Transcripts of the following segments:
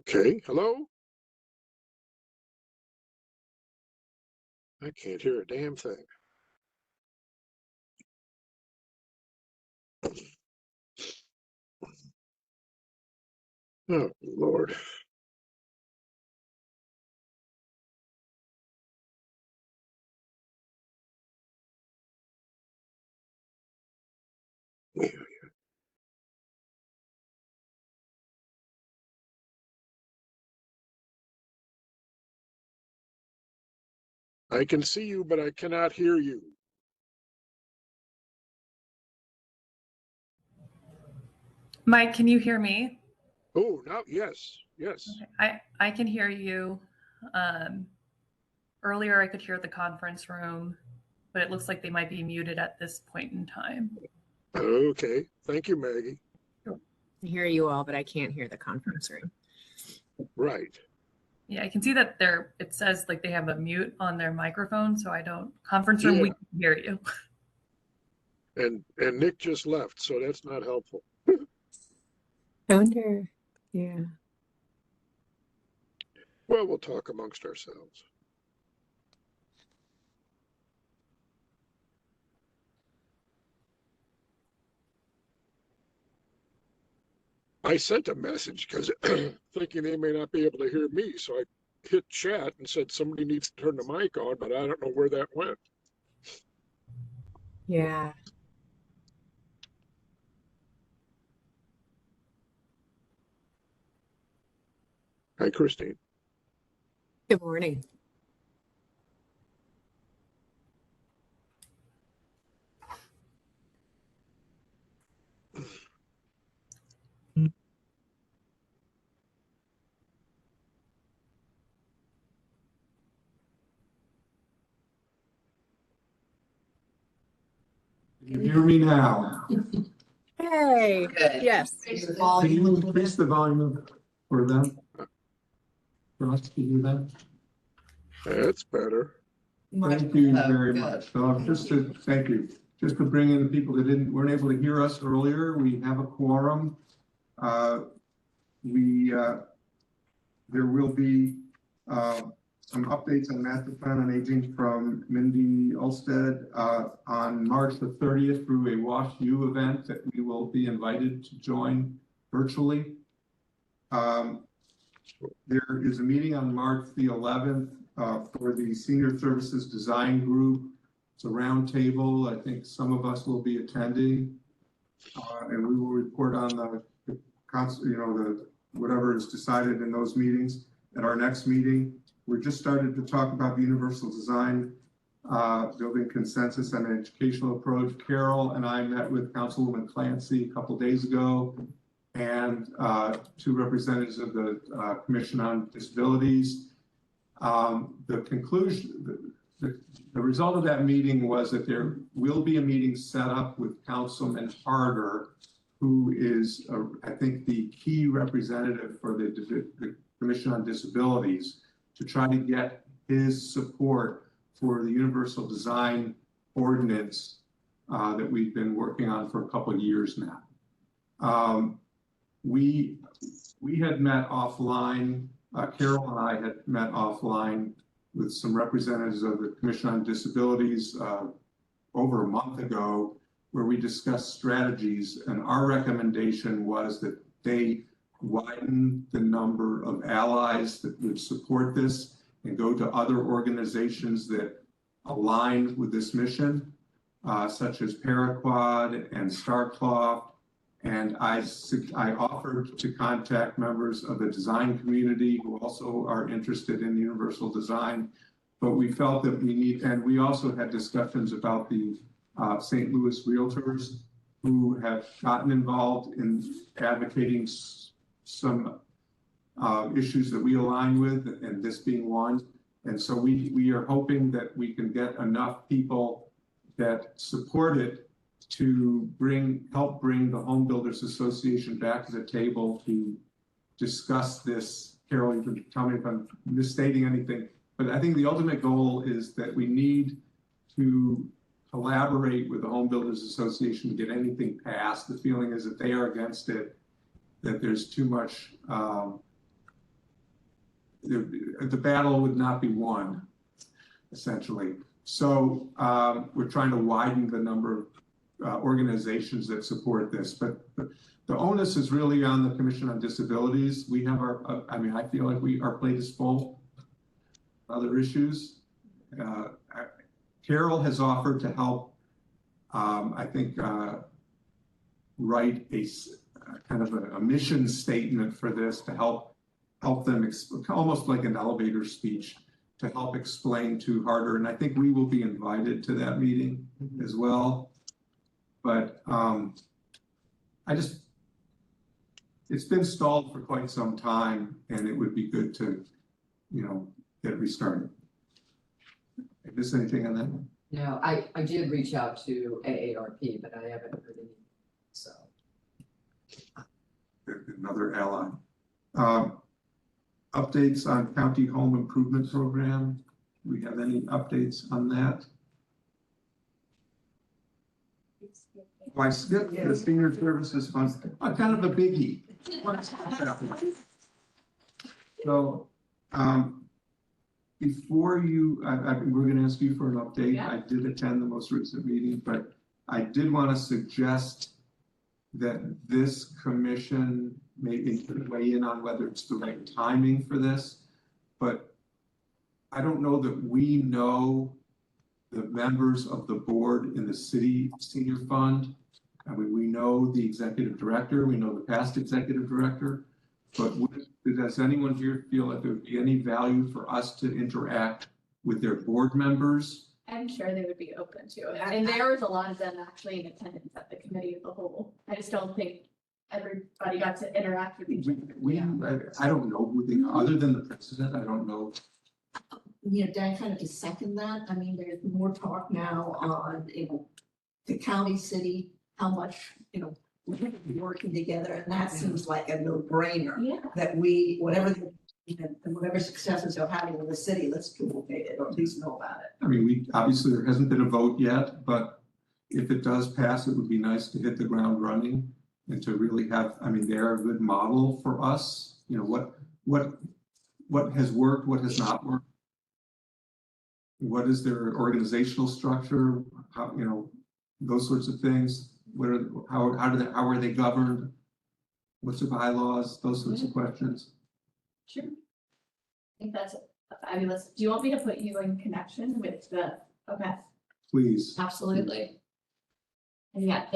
Okay, hello? I can't hear a damn thing. Oh, Lord. I can see you, but I cannot hear you. Mike, can you hear me? Oh, now, yes, yes. Okay. I can hear you. Earlier, I could hear the conference room, but it looks like they might be muted at this point in time. Okay, thank you, Maggie. I hear you all, but I can't hear the conference room. Right. Yeah, I can see that it says like they have a mute on their microphone, so I don't, conference room, we can hear you. And Nick just left, so that's not helpful. I wonder, yeah. Well, we'll talk amongst ourselves. I sent a message because thinking they may not be able to hear me, so I hit chat and said somebody needs to turn the mic on, but I don't know where that went. Yeah. Hi, Christine. Good morning. Can you hear me now? Hey. Good. Yes. Can you increase the volume for them? For us to hear them? That's better. Thank you very much. So thank you. Just to bring in the people that weren't able to hear us earlier, we have a quorum. There will be some updates on master plan on aging from Mindy Olsted on March the 30th through a Wash U event that we will be invited to join virtually. There is a meeting on March the 11th for the Senior Services Design Group. It's a roundtable. I think some of us will be attending, and we will report on the whatever is decided in those meetings. At our next meeting, we're just started to talk about the universal design, building consensus on an educational approach. Carol and I met with Councilwoman Clancy a couple days ago, and two representatives of the Commission on Disabilities. The conclusion, the result of that meeting was that there will be a meeting set up with Councilman Harder, who is, I think, the key representative for the Commission on Disabilities, to try to get his support for the universal design ordinance that we've been working on for a couple of years now. We had met offline, Carol and I had met offline with some representatives of the Commission on Disabilities over a month ago, where we discussed strategies, and our recommendation was that they widen the number of allies that would support this and go to other organizations that align with this mission, such as Paraquad and StarCloth. And I offered to contact members of the design community who also are interested in universal design, but we felt that we need, and we also had discussions about the St. Louis Realtors, who have gotten involved in advocating some issues that we align with, and this being one. And so we are hoping that we can get enough people that support it to help bring the Home Builders Association back to the table to discuss this. Carol, you can tell me if I'm misstating anything, but I think the ultimate goal is that we need to collaborate with the Home Builders Association to get anything passed. The feeling is that they are against it, that there's too much the battle would not be won, essentially. So we're trying to widen the number of organizations that support this, but the onus is really on the Commission on Disabilities. We have our, I mean, I feel like our plate is full. Other issues. Carol has offered to help, I think, write a kind of a mission statement for this to help them, almost like an elevator speech, to help explain to Harder. And I think we will be invited to that meeting as well. But it's been stalled for quite some time, and it would be good to, get it restarted. Did I miss anything on that? No, I did reach out to AARP, but I haven't heard anything, so. Another ally. Updates on County Home Improvement Program. Do we have any updates on that? Why skip the Senior Services Fund? Kind of a biggie. So, before you, we're going to ask you for an update. Yeah. I did attend the most recent meeting, but I did want to suggest that this commission maybe weigh in on whether it's the right timing for this. But I don't know that we know the members of the board in the city senior fund. I mean, we know the executive director, we know the past executive director, but does anyone here feel that there would be any value for us to interact with their board members? I'm sure they would be open to it. And there was a lot of them actually in attendance at the committee of the whole. I just don't think everybody got to interact with each other. I don't know who they are, other than the president, I don't know. Dan, kind of to second that, I mean, there's more talk now on, the county, city, how much, we're gonna be working together, and that seems like a no-brainer. Yeah. That whatever successes they're having in the city, let's communicate it, or at least know about it. I mean, obviously there hasn't been a vote yet, but if it does pass, it would be nice to hit the ground running and to really have, I mean, they're a good model for us. What has worked, what has not worked. What is their organizational structure? How, those sorts of things. How are they governed? What's their bylaws? Those sorts of questions. Sure. I think that's fabulous. Do you want me to put you in connection with okay, Please. absolutely. And yeah,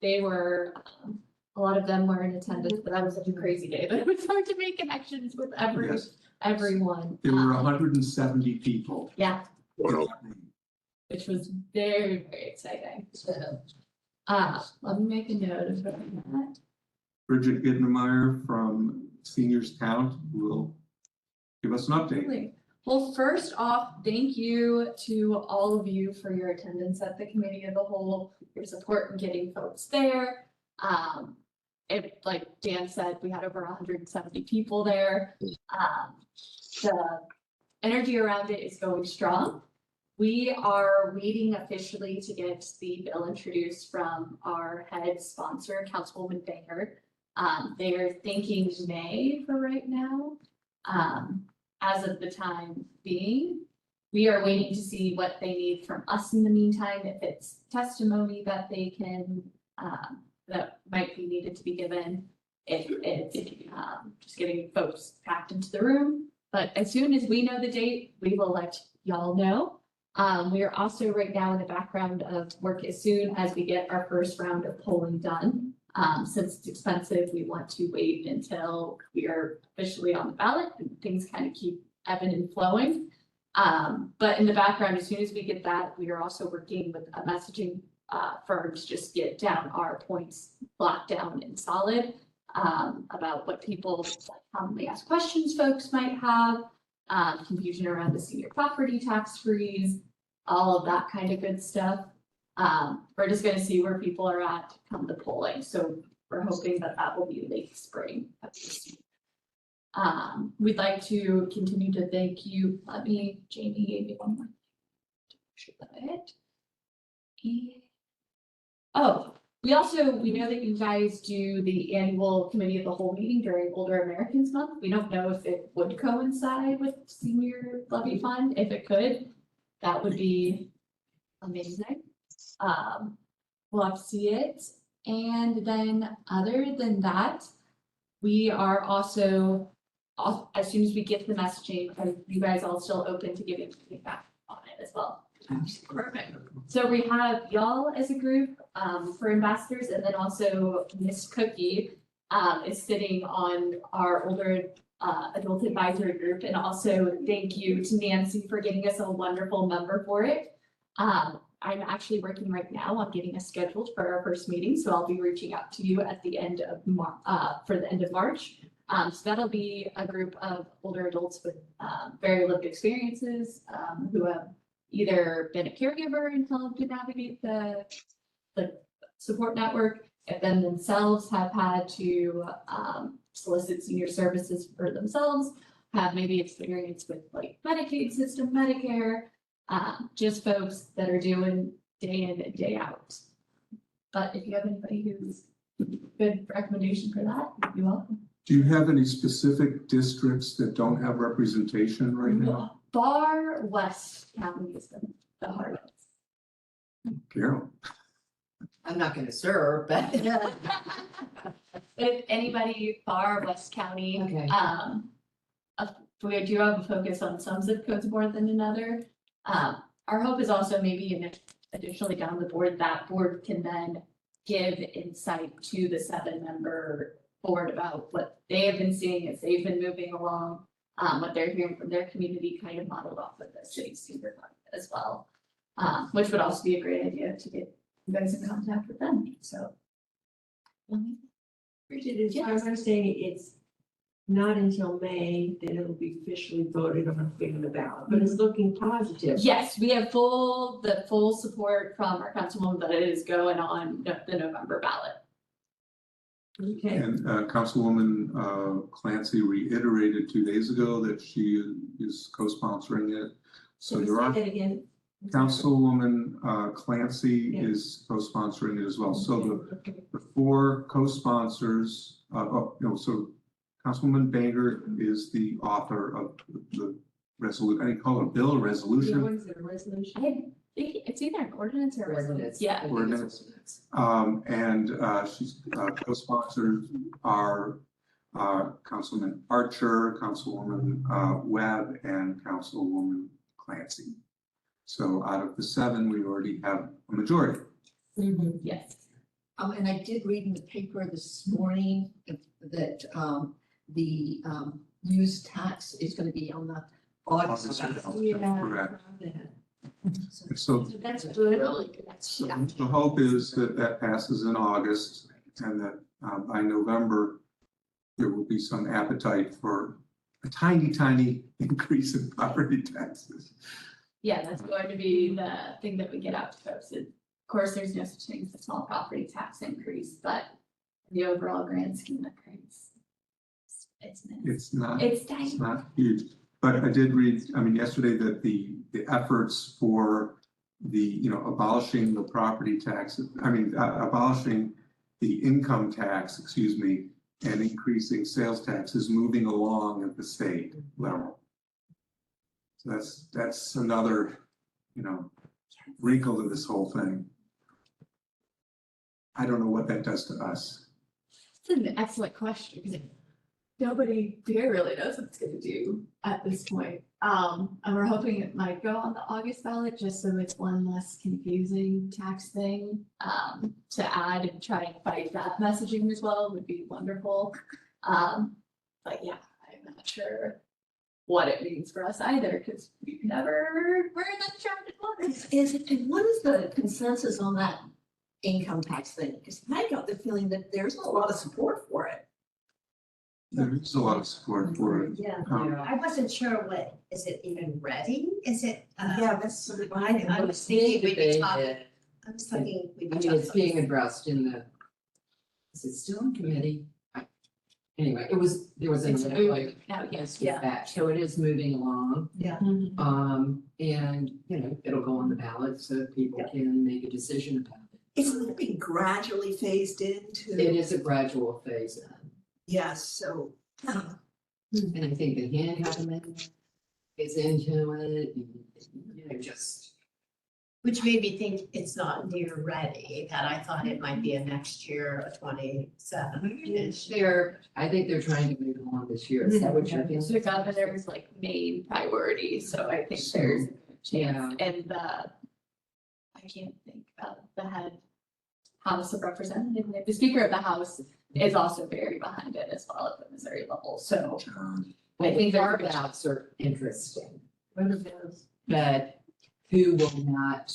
they were, a lot of them were in attendance, but that was such a crazy day that it was hard to make connections with Yes. everyone. There were 170 people. Yeah, Well, which was very, very exciting. So, let me make a note of that. Bridget Gidnemeyer from Seniors Count will give us an update. Absolutely. Well, first off, thank you to all of you for your attendance at the committee of the whole, your support in getting folks there. Like Dan said, we had over 170 people there. The energy around it is going strong. We are waiting officially to get the bill introduced from our head sponsor, Councilwoman Banger. They are thinking May for right now. As of the time being, we are waiting to see what they need from us in the meantime, if it's testimony that they can, that might be needed to be given, if it's just getting folks packed into the room. But as soon as we know the date, we will let y'all know. We are also right now in the background of work as soon as we get our first round of polling done. Since it's expensive, we want to wait until we are officially on the ballot and things kind of keep ebbing and flowing. But in the background, as soon as we get that, we are also working with a messaging firm to just get down our points locked down and solid about what people commonly asked questions folks might have, confusion around the senior property tax freeze, all of that kind of good stuff. We're just going to see where people are at come the polling. So we're hoping that that will be late spring. We'd like to continue to thank you. Jamie gave me one more. Oh, We also, we know that you guys do the annual committee of the whole meeting during Older Americans Month. We don't know if it would coincide with senior levy fund. If it could, that would be amazing. We'll have to see it. And then other than that, we are also, as soon as we get the messaging, are you guys all still open to giving feedback on it as well? Perfect. So we have y'all as a group, for ambassadors, and then also Miss Cookie, is sitting on our older, adult advisory group. And also thank you to Nancy for getting us a wonderful member for it. I'm actually working right now on getting us scheduled for our first meeting, so I'll be reaching out to you at the end of for the end of March. So that'll be a group of older adults with, very lived experiences, who have either been a caregiver and helped to navigate the support network, if then themselves have had to solicit senior services for themselves, have maybe experience with like Medicaid system, Medicare, just folks that are doing day in and day out. But if you have anybody who's good recommendation for that, you're welcome. Do you have any specific districts that don't have representation right now? Far West County is the hardest. Carol? I'm not gonna serve, but. If anybody far West County, Okay. We do have a focus on some zip codes more than another. Our hope is also maybe additionally down the board, that board can then give insight to the 7-member board about what they have been seeing as they've been moving along, what they're hearing from their community, kind of modeled off of the city senior fund as well. Which would also be a great idea to get you guys in contact with them, so. Bridget, as far as I'm saying, it's not until May that it'll be officially voted on in the ballot, but it's looking positive. Yes, we have the full support from our councilwoman that it is going on the November ballot. Okay, And Councilwoman Clancy reiterated 2 days ago that she is co-sponsoring it. So say there are, that again. Councilwoman Clancy Yeah. is co-sponsoring it as well. So Okay. the 4 co-sponsors, so Councilwoman Banger is the author of the resolution, I call it a bill or Yeah, resolution. what is it, a resolution? I think it's either an ordinance or a resolution. Ordinance. Yeah. Ordinance. And she's co-sponsored are Councilman Archer, Councilwoman Webb, and Councilwoman Clancy. So out of the 7, we already have a majority. Yes. And I did read in the paper this morning that, the, use tax is gonna be on the August. August ballot. 12th. Yeah. Correct. So- And so So that's good. Really good. So the hope is that that passes in August and that by November, there will be some appetite for a tiny, tiny increase in property taxes. Yeah, that's going to be the thing that we get out to folks. Of course, there's no such thing as a small property tax increase, but the overall grand scheme of things, it's It's tiny. not huge. But I did read, yesterday that the efforts for the, abolishing the property tax, abolishing the income tax, and increasing sales tax is moving along at the state level. So that's another, wrinkle to this whole thing. I don't know what that does to us. It's an excellent question because nobody here really knows what it's gonna do at this point. And we're hoping it might go on the August ballot, just so it's one less confusing tax thing, to add and try and fight that messaging as well would be wonderful. But yeah, I'm not sure what it means for us either, because we've never, we're in uncharted waters. And what is the consensus on that income tax thing? Because I got the feeling that there's a lot of support for it. There is a lot of support for it. Yeah. I wasn't sure is it even ready? Is it? Yeah, that's sort of my. I was thinking we'd be talking, Debated. I was thinking we'd be I mean, talking. it's being addressed in the, is it still in committee? Anyway, there was It's an moving now, yes, yeah. back, so it is moving along. Yeah. And, it'll go on the ballot so people can make a decision about it. Isn't it being gradually phased into? It is a gradual phase in. Yes, so. And I think the handheld amendment is into it, you know, just. Which made me think it's not near ready, that I thought it might be a next year, a 27-ish. I think they're trying to move along this year. Is that what you're So thinking? governor was like main priority, so I think there's a Yeah. chance. And I can't think of the head House of Representatives, the Speaker of the House is also very behind it as well at the Missouri level, so. I think carve outs are interesting, What are those? but who will not,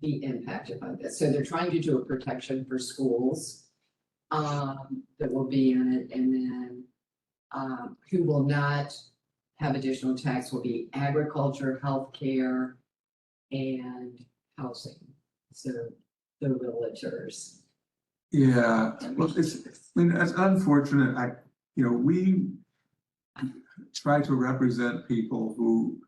be impacted by this? So they're trying to do a protection for schools, that will be in it, and then, who will not have additional tax will be agriculture, healthcare, and housing. So the realtors. Yeah, well, I mean, it's unfortunate, we try to represent people who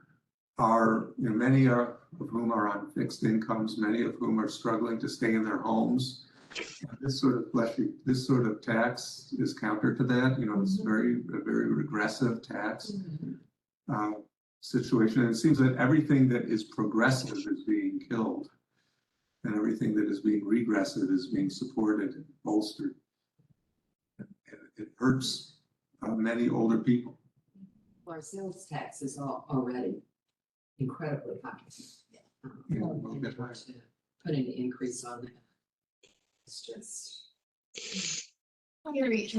are, many of whom are on fixed incomes, many of whom are struggling to stay in their homes. This sort of tax is counter to that, it's a very regressive tax situation. And it seems that everything that is progressive is being killed. And everything that is being regressive is being supported and bolstered. And it hurts many older people. Our sales tax is already incredibly high. Yeah, we'll get high. Putting an increase on that. It's just. Theory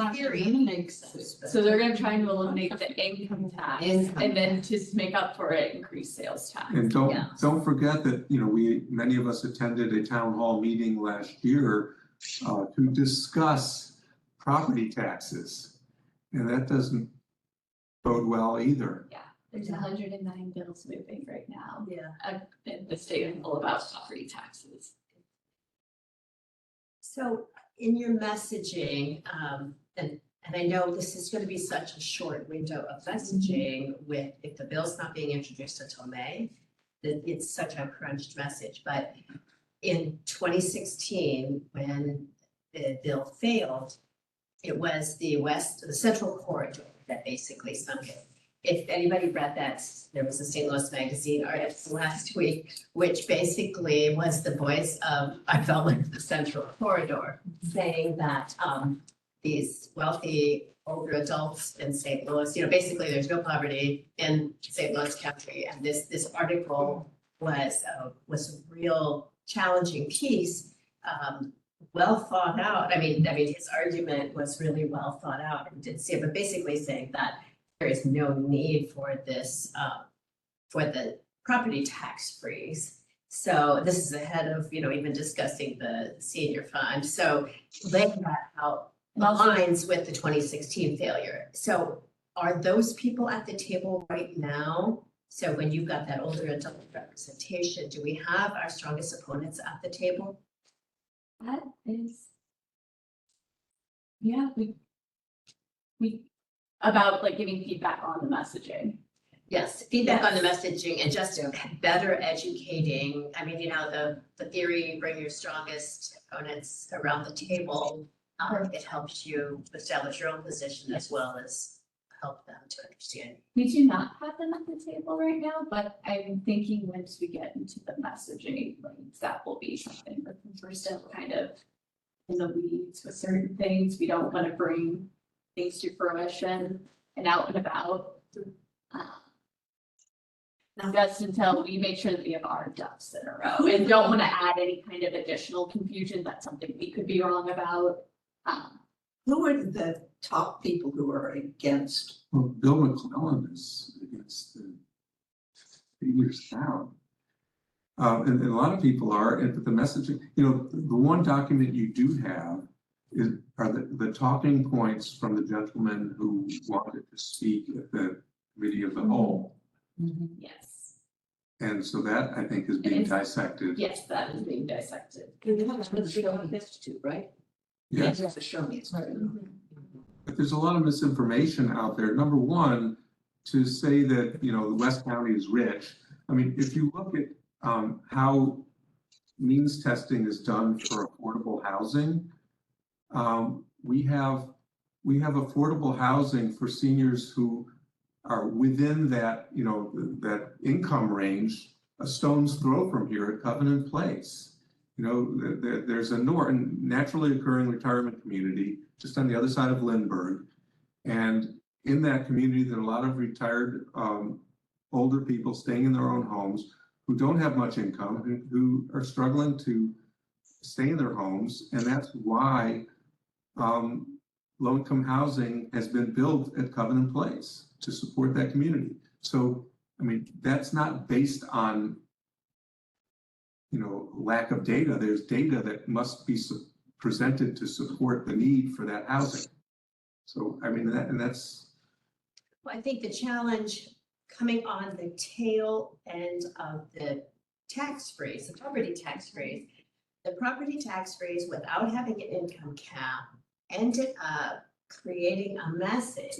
makes sense. So they're gonna try to eliminate the income tax Income and then to make up for it, increase sales tax. And Yeah. don't forget that, many of us attended a town hall meeting last year to discuss property taxes. And that doesn't bode well either. There's 109 bills moving right now. Yeah. In the state of all about property taxes. So in your messaging, and I know this is gonna be such a short window of messaging with, if the bill's not being introduced until May, that it's such a crunched message, but in 2016, when the bill failed, it was the central corridor that basically sunk it. If anybody read that, there was a St. Louis Magazine article last week, which basically was the voice of, I felt like the central corridor, saying that these wealthy older adults in St. Louis, basically there's no poverty in St. Louis County. And this article was a real challenging piece, well thought out. I mean, his argument was really well thought out. I didn't see it, but basically saying that there is no need for this, for the property tax freeze. So this is ahead of, even discussing the senior fund. So laying that out aligns with the 2016 failure. So are those people at the table right now? So when you've got that older adult representation, do we have our strongest opponents at the table? That is. Yeah, we about like giving feedback on the messaging. Yes, feedback on the messaging and just better educating. I mean, the theory, bring your strongest opponents around the table. It helps you establish your own position as well as help them to understand. We do not have them at the table right now, but I'm thinking once we get into the messaging, like, that will be something, but we're still kind of in the weeds with certain things. We don't want to bring things to fruition and out and about. Just until we make sure that we have our ducks in a row and don't want to add any kind of additional confusion. That's something we could be wrong about. Who are the top people who are against? Well, Bill McClellan is against the figures down. And a lot of people are, but the messaging, the one document you do have are the talking points from the gentleman who wanted to speak at the committee of the whole. Yes. And so that, I think, is being dissected. Yes, that is being dissected. You have the Show Institute, right? Yes. Yes, the Show Institute. But there's a lot of misinformation out there. Number one, to say that, West County is rich. I mean, if you look at how means testing is done for affordable housing. We have affordable housing for seniors who are within that, that income range, a stone's throw from here at Covenant Place. There's a naturally occurring retirement community just on the other side of Lindbergh. And in that community, there are a lot of retired older people staying in their own homes who don't have much income, who are struggling to stay in their homes. And that's why low-income housing has been built at Covenant Place to support that community. So, I mean, that's not based on, lack of data. There's data that must be presented to support the need for that housing. So, I mean, that's. Well, I think the challenge coming on the tail end of the tax freeze, the property tax freeze without having an income cap ended up creating a message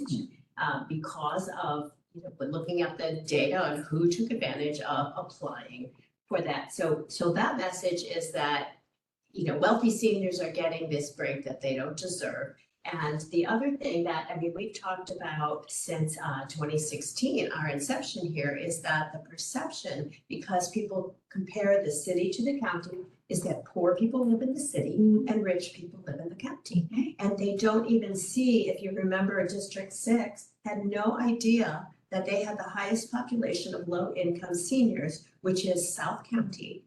because of, looking at the data on who took advantage of applying for that. So that message is that, wealthy seniors are getting this break that they don't deserve. And the other thing that, we've talked about since 2016, our inception here, is that the perception, because people compare the city to the county, is that poor people live in the city and rich people live in the county. And they don't even see, if you remember, District 6 had no idea that they had the highest population of low-income seniors, which is South County.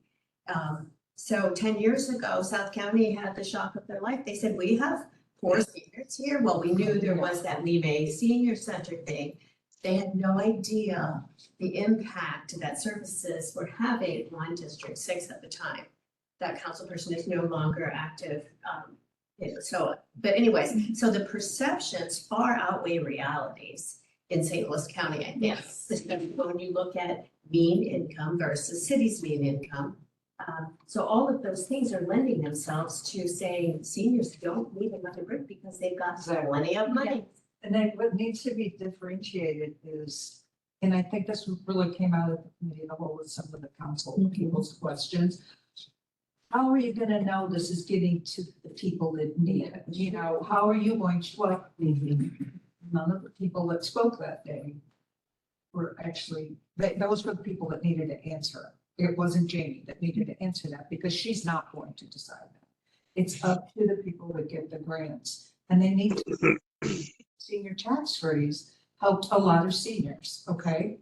So 10 years ago, South County had the shock of their life. They said, we have poor seniors here. Well, we knew there was that Levy Senior Center thing. They had no idea the impact that services were having on District 6 at the time. That council person is no longer active. But anyways, so the perceptions far outweigh realities in St. Louis County, I think. Yes. When you look at mean income versus city's mean income. So all of those things are lending themselves to saying seniors don't need another brick because they've got plenty of money. And then what needs to be differentiated is, and I think this really came out of the committee of the whole with some of the council people's questions. How are you gonna know this is getting to the people that need it? How are you going to, none of the people that spoke that day were actually, those were the people that needed to answer. It wasn't Jamie that needed to answer that because she's not going to decide that. It's up to the people that get the grants, and they need to. Senior tax freeze helped a lot of seniors, okay?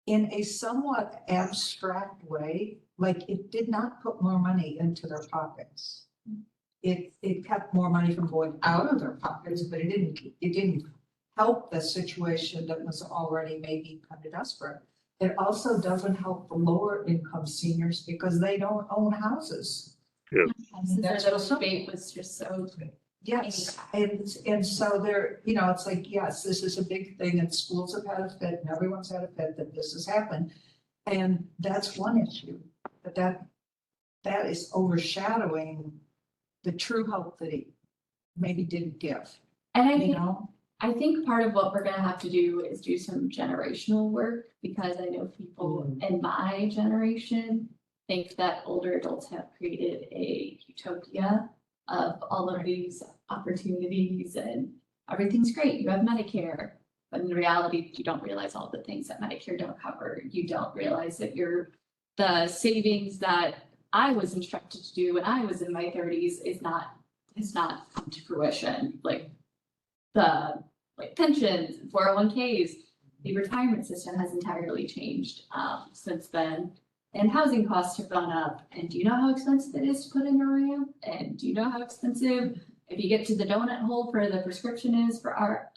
In a somewhat abstract way, like it did not put more money into their pockets. It kept more money from going out of their pockets, but it didn't help the situation that was already maybe kind of desperate. It also doesn't help the lower income seniors because they don't own houses. Yeah. That's The also- debate was just so. Yes, and so there, it's like, yes, this is a big thing and schools have had a fit and everyone's had a fit that this has happened. And that's one issue, but that is overshadowing the true help that he maybe didn't give, And I I think part of what we're gonna have to do is do some generational work, because I know people in my generation think that older adults have created a utopia of all of these opportunities and everything's great. You have Medicare, but in reality, you don't realize all the things that Medicare don't cover. You don't realize that the savings that I was instructed to do when I was in my 30s has not come to fruition. Like pensions, 401ks, the retirement system has entirely changed since then. And housing costs have gone up. And do you know how expensive it is to put in a ramp? And do you know how expensive, if you get to the donut hole for the prescription is for our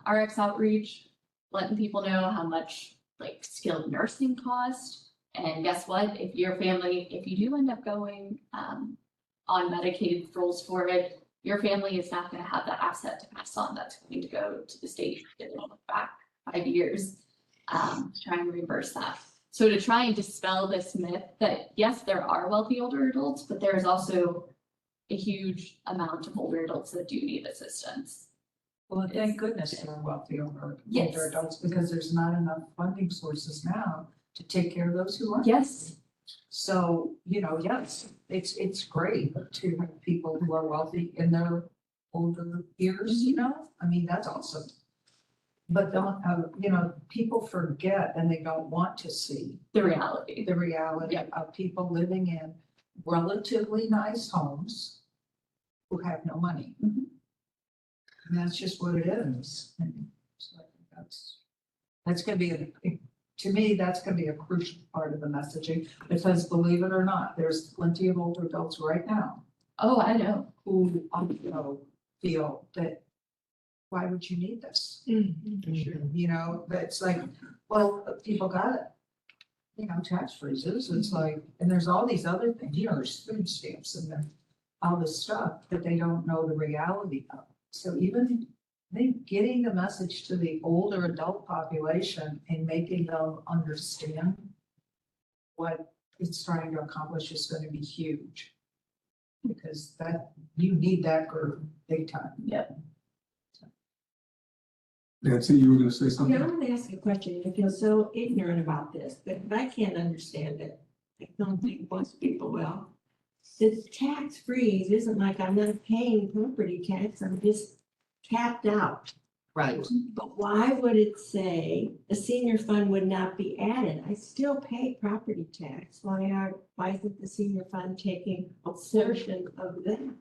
RX outreach, letting people know how much skilled nursing costs. And guess what? If your family, if you do end up going on Medicaid rolls for it, your family is not going to have that asset to pass on. That's going to go to the state back 5 years to try and reimburse that. So to try and dispel this myth that yes, there are wealthy older adults, but there's also a huge amount of older adults that do need assistance. Well, thank goodness there are wealthy older Yes. adults, because there's not enough funding sources now to take care of those who aren't. Yes, So, yes, it's great to have people who are wealthy in their older years, I mean, that's awesome. But don't, people forget and they don't want to see The reality. the reality Yep. of people living in relatively nice homes who have no money. Mhm. And that's just what it is. And so I think that's gonna be, to me, that's gonna be a crucial part of the messaging, because believe it or not, there's plenty of older adults right now Oh, I know. who also feel that, why would you need this? That's like, well, people got it. Tax freezes, it's like, and there's all these other things, there's food stamps and then all this stuff that they don't know the reality of. So even, I think getting the message to the older adult population and making them understand what it's trying to accomplish is gonna be huge. Because you need that group big time. Nancy, you were gonna say Yeah, something? I want to ask a question. I feel so ignorant about this, but I can't understand it. I don't think most people will. The tax freeze isn't like I'm not paying property tax, I'm just capped out. Right. But why would it say the senior fund would not be added? I still pay property tax. Why isn't the senior fund taking a portion of that?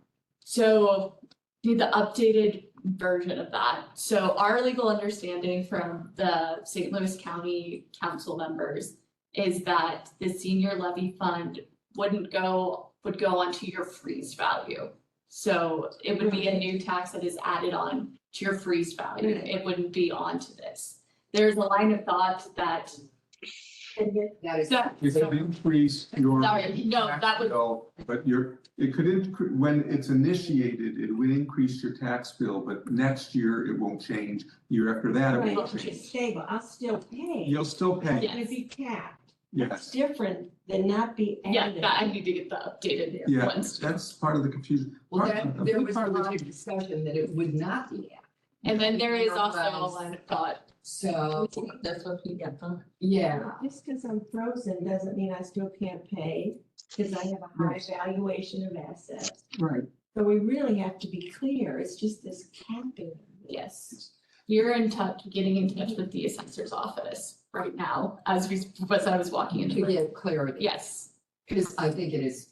So do the updated version of that. So our legal understanding from the St. Louis County Council members is that the senior levy fund would go onto your freeze value. So it would be a new tax that is added on to your freeze value. Right. It wouldn't be onto this. There's a line of thought that. That is. that- It could increase your. Sorry, no, that would- bill, But it could, when it's initiated, it would increase your tax bill, but next year it won't change. Year after that, it Right, won't it's change. stable. I'll still pay. You'll still pay, Yeah. It'd be capped. yes. It's different than not be Yeah, added. that I need to get the updated Yeah, ones too. that's part of the confusion. Well, Part- a there big was a part of the lot of discussion that it would not be added. And then there is also a Otherwise- line of thought. So, That's what we get, huh? yeah, Just because I'm frozen doesn't mean I still can't pay, because I have a high Yes. valuation of assets. Right. So we really have to be clear. It's just this capping. Yes. You're getting in touch with the assessor's office right now, as I was walking to into it. get clarity. Yes, Because I think it is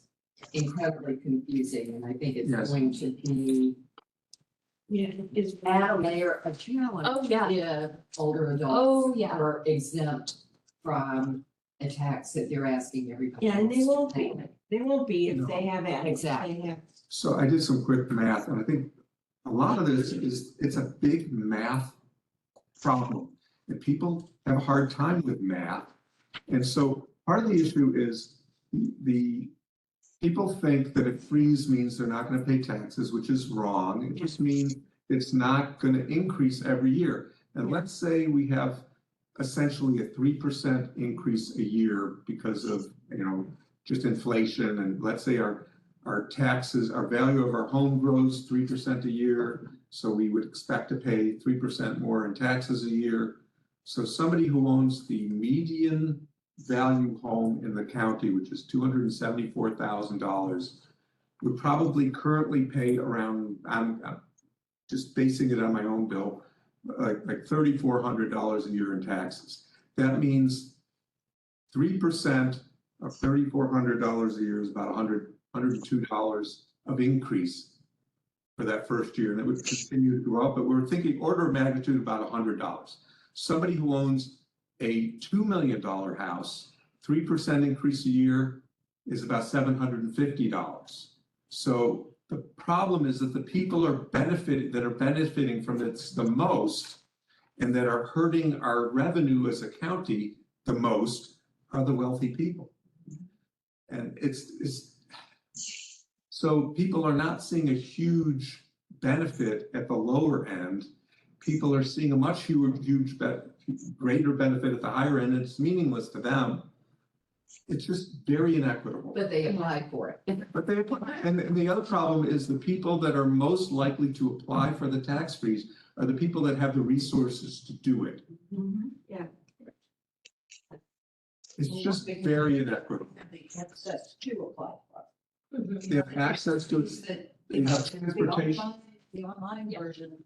incredibly confusing and I think it's Yes. going to be Yeah, it's. add a layer of challenge. Oh, yeah. If older adults. Oh, yeah. Are exempt from a tax that they're asking everybody. Yeah, and they else to won't be. pay. They won't be if they have assets. Exactly. They have- So I did some quick math, and I think a lot of this is, it's a big math problem. And people have a hard time with math. And so part of the issue is the people think that a freeze means they're not gonna pay taxes, which is wrong. It just means it's not gonna increase every year. And let's say we have essentially a 3% increase a year because of, just inflation, and let's say our taxes, our value of our home grows 3% a year, so we would expect to pay 3% more in taxes a year. So somebody who owns the median value home in the county, which is $274,000, would probably currently pay around, I'm just basing it on my own bill, like $3,400 a year in taxes. That means 3% of $3,400 a year is about $102 of increase for that first year, and it would continue to go up, but we're thinking order of magnitude about $100. Somebody who owns a $2 million house, 3% increase a year is about $750. So the problem is that the people are benefiting from this the most, and that are hurting our revenue as a county the most, are the wealthy people. And so people are not seeing a huge benefit at the lower end. People are seeing a much greater benefit at the higher end, and it's meaningless to them. It's just very inequitable. But they apply for it. But they apply, and the other problem is the people that are most likely to apply for the tax freeze are the people that have the resources to do it. Yeah. It's just very inequitable. the access to apply for. They have access to it. They have transportation. The online version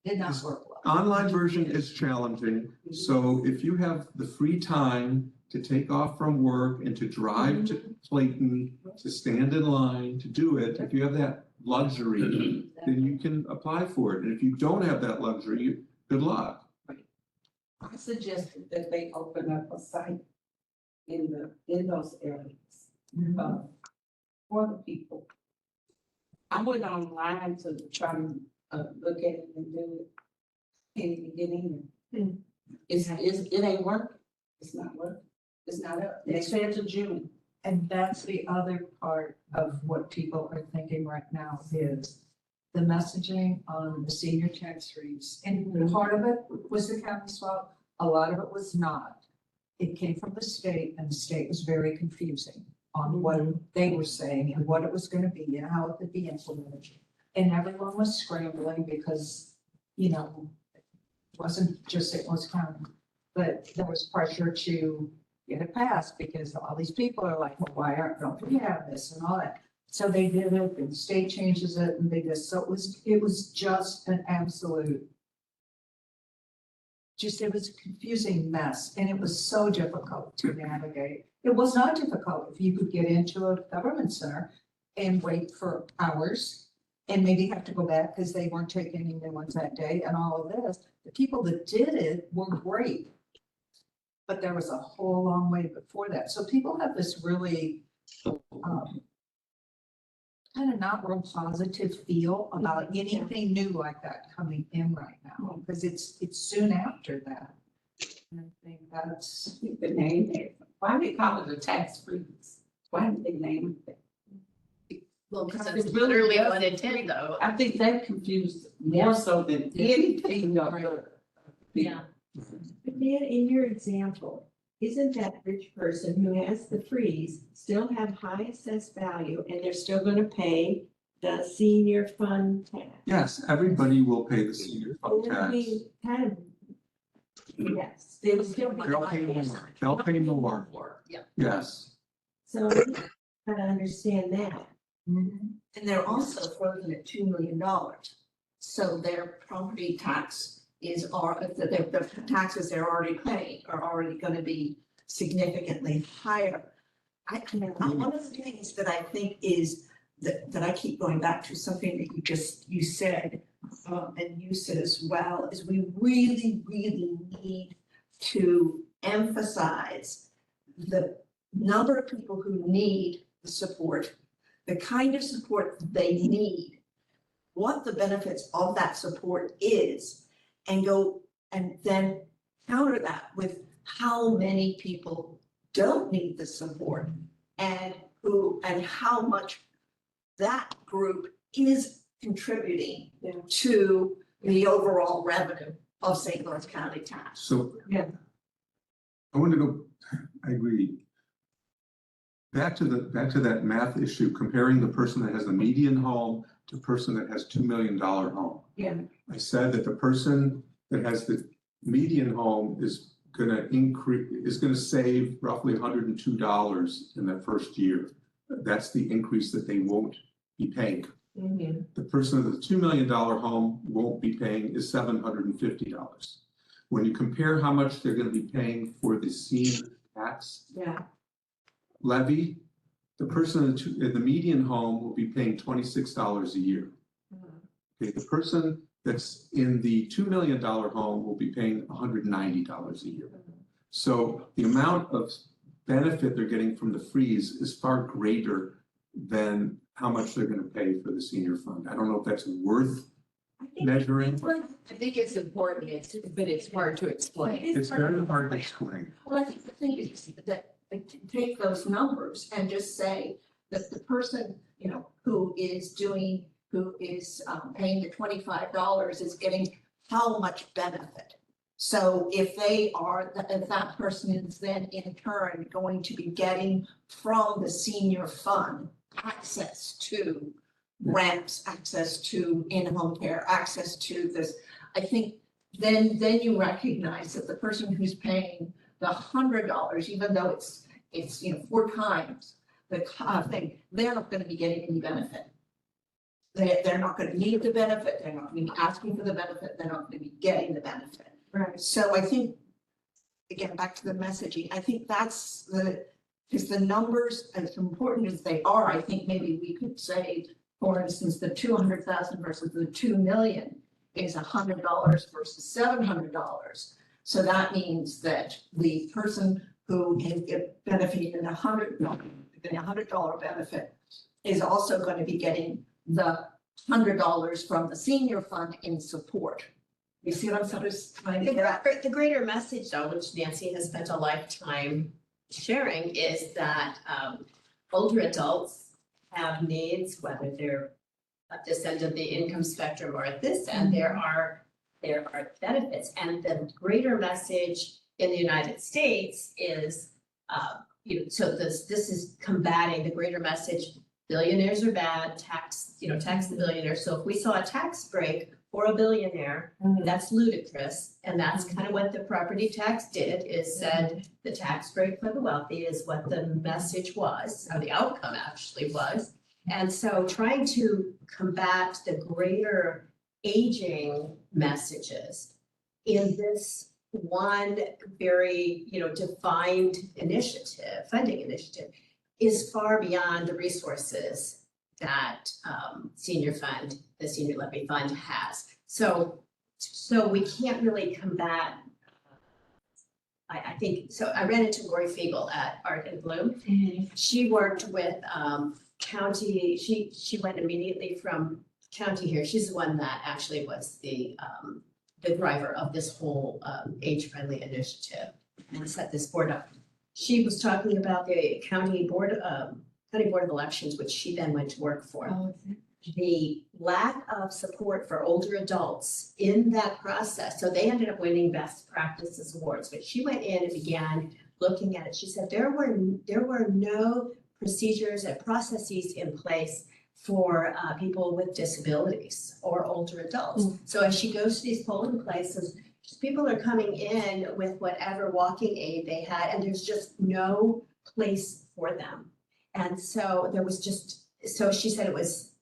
did not work well. Online version is challenging, so if you have the free time to take off from work and to drive to Clayton, to stand in line, to do it, if you have that luxury, then you can apply for it. And if you don't have that luxury, good luck. I suggested that they open up a site in those areas, for the people. I went online to try to, look at it and do it. Can't even get in there. It ain't working. It's not working. It's not up. They said to June. And that's the other part of what people are thinking right now is the messaging on the senior tax freeze. And part of it was the county's fault, a lot of it was not. It came from the state and the state was very confusing on what they were saying and what it was gonna be and how it could be implemented. And everyone was scrambling because, you know, it wasn't just St. Louis County, but there was pressure to get it passed because all these people are like, well, don't we have this and all that? So they did it and the state changes it and they just, so it was just an absolute, it was a confusing mess and it was so difficult to navigate. It was not difficult if you could get into a government center and wait for hours and maybe have to go back because they weren't taking any new ones that day and all of this. The people that did it were great. But there was a whole long way before that. So people have this really kind of not real positive feel about anything new like that coming in right now, because it's soon after that. And I think that's The name there. Why do they call it a tax freeze? Why did they name it? Well, because It it's really literally does. what it did though. I think that confused more so than anything of the. Yeah. But then in your example, isn't that rich person who has the freeze still have high assessed value and they're still gonna pay the senior fund tax? Yes, everybody will pay the senior fund And I tax. mean, kind of, yes, they will still be. They'll pay more. They'll pay more. Yeah. Yes. So I understand that. And they're also frozen at $2 million. So their property tax is, the taxes they're already paying are already gonna be significantly higher. One of the things that I think is, that I keep going back to, something that you said, and you said as well, is we really, really need to emphasize the number of people who need the support, the kind of support they need, what the benefits of that support is, and go and then counter that with how many people don't need the support and how much that group is contributing to the overall revenue of St. Louis County tax. So. Yeah. I want to go, I agree. Back to that math issue, comparing the person that has a median home to a person that has $2 million home. Yeah. I said that the person that has the median home is gonna save roughly $102 in that first year. That's the increase that they won't be paying. The person with the $2 million home won't be paying is $750. When you compare how much they're gonna be paying for the senior tax levy, the person in the median home will be paying $26 a year. Okay, the person that's in the $2 million home will be paying $190 a year. So the amount of benefit they're getting from the freeze is far greater than how much they're going to pay for the senior fund. I don't know if that's worth measuring. I think it's important, but it's hard to explain. It's very hard to explain. Well, I think the thing is that take those numbers and just say that the person, who is paying the $25 is getting how much benefit. So if that person is then in turn going to be getting from the senior fund access to ramps, access to in-home care, access to this, I think then you recognize that the person who's paying the $100, even though it's, 4 times the thing, they're not gonna be getting any benefit. They're not gonna need the benefit, they're not gonna be asking for the benefit, they're not gonna be getting the benefit. Right. So I think, again, back to the messaging, I think that's because the numbers, as important as they are, I think maybe we could say, for instance, the 200,000 versus the 2 million is $100 versus $700. So that means that the person who is benefiting in $100 benefit is also going to be getting the $100 from the senior fund in support. You see what I'm sort of trying to get at? The greater message though, which Nancy has spent a lifetime sharing, is that older adults have needs, whether they're at this end of the income spectrum or at this end, there are benefits. And the greater message in the United States is, so this is combating the greater message. Billionaires are bad, tax the billionaires. So if we saw a tax break for a billionaire, that's ludicrous. And that's kind of what the property tax did, is said the tax break for the wealthy is what the message was, or the outcome actually was. And so trying to combat the greater aging messages in this one very, defined initiative, funding initiative, is far beyond the resources that the senior levy fund has. So we can't really combat. I think, so I ran into Lori Fiegel at Art and Bloom. She worked with county, she went immediately from county here. She's the one that actually was the driver of this whole age-friendly initiative and set this board up. She was talking about the county board of elections, which she then went to work for. The lack of support for older adults in that process. So they ended up winning best practices awards, but she went in and began looking at it. She said there were no procedures and processes in place for people with disabilities or older adults. So as she goes to these polling places, people are coming in with whatever walking aid they had, and there's just no place for them. And so so she said it was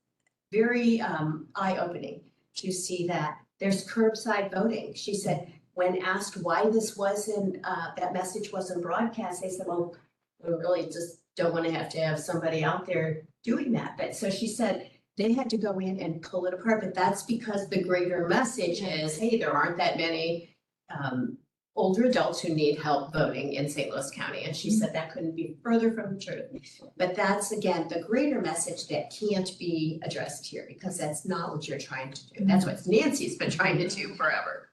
very eye-opening to see that there's curbside voting. She said, when asked why this wasn't, that message wasn't broadcast, they said, well, we really just don't want to have somebody out there doing that. But so she said they had to go in and pull it apart, but that's because the greater message is, hey, there aren't that many older adults who need help voting in St. Louis County. And she said that couldn't be further from the truth. But that's, again, the greater message that can't be addressed here, because that's not what you're trying to do. That's what Nancy's been trying to do forever.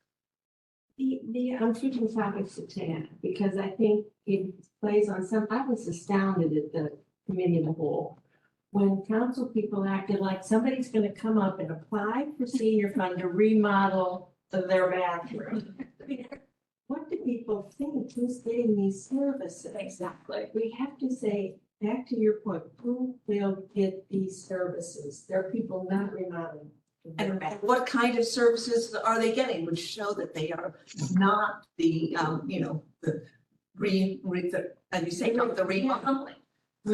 I'm switching topics to Tan, because I think it plays on I was astounded at the committee of the whole. When council people acted like somebody's gonna come up and apply for senior fund to remodel their bathroom. What do people think? Who's getting these services? Exactly. We have to say, back to your point, who will get these services? There are people not remodeling. And what kind of services are they getting, which show that they are not the, as you say, the remodeling.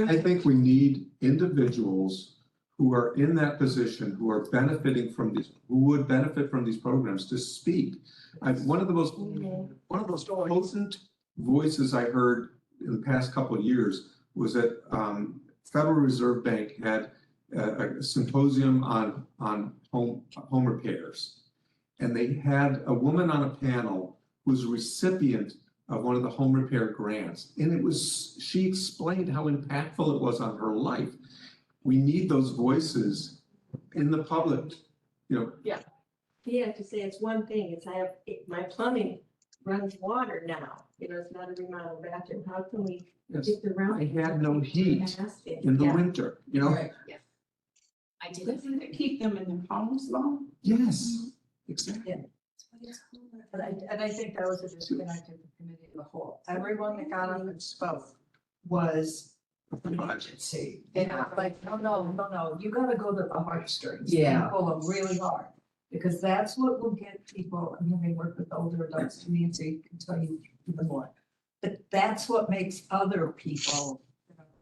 I think we need individuals who are in that position, who are benefiting from these, who would benefit from these programs to speak. One of the most potent voices I heard in the past couple of years was that Federal Reserve Bank had a symposium on home repairs. And they had a woman on a panel who was a recipient of one of the home repair grants. And she explained how impactful it was on her life. We need those voices in the public, Yeah, to say it's one thing, my plumbing runs water now, it's not a remodeled bathroom. How can we Yes. get around? I had no heat in the winter, Right, yeah. I did. Doesn't it keep them in their homes long? Yes, exactly. And I think that was a disconnect in the committee of the whole. Everyone that got up and spoke was emergency. And I'm like, no, you gotta go to the heartstrings. Yeah. And pull them really hard. Because that's what will get people, and when they work with older adults, Nancy can tell you even more. But that's what makes other people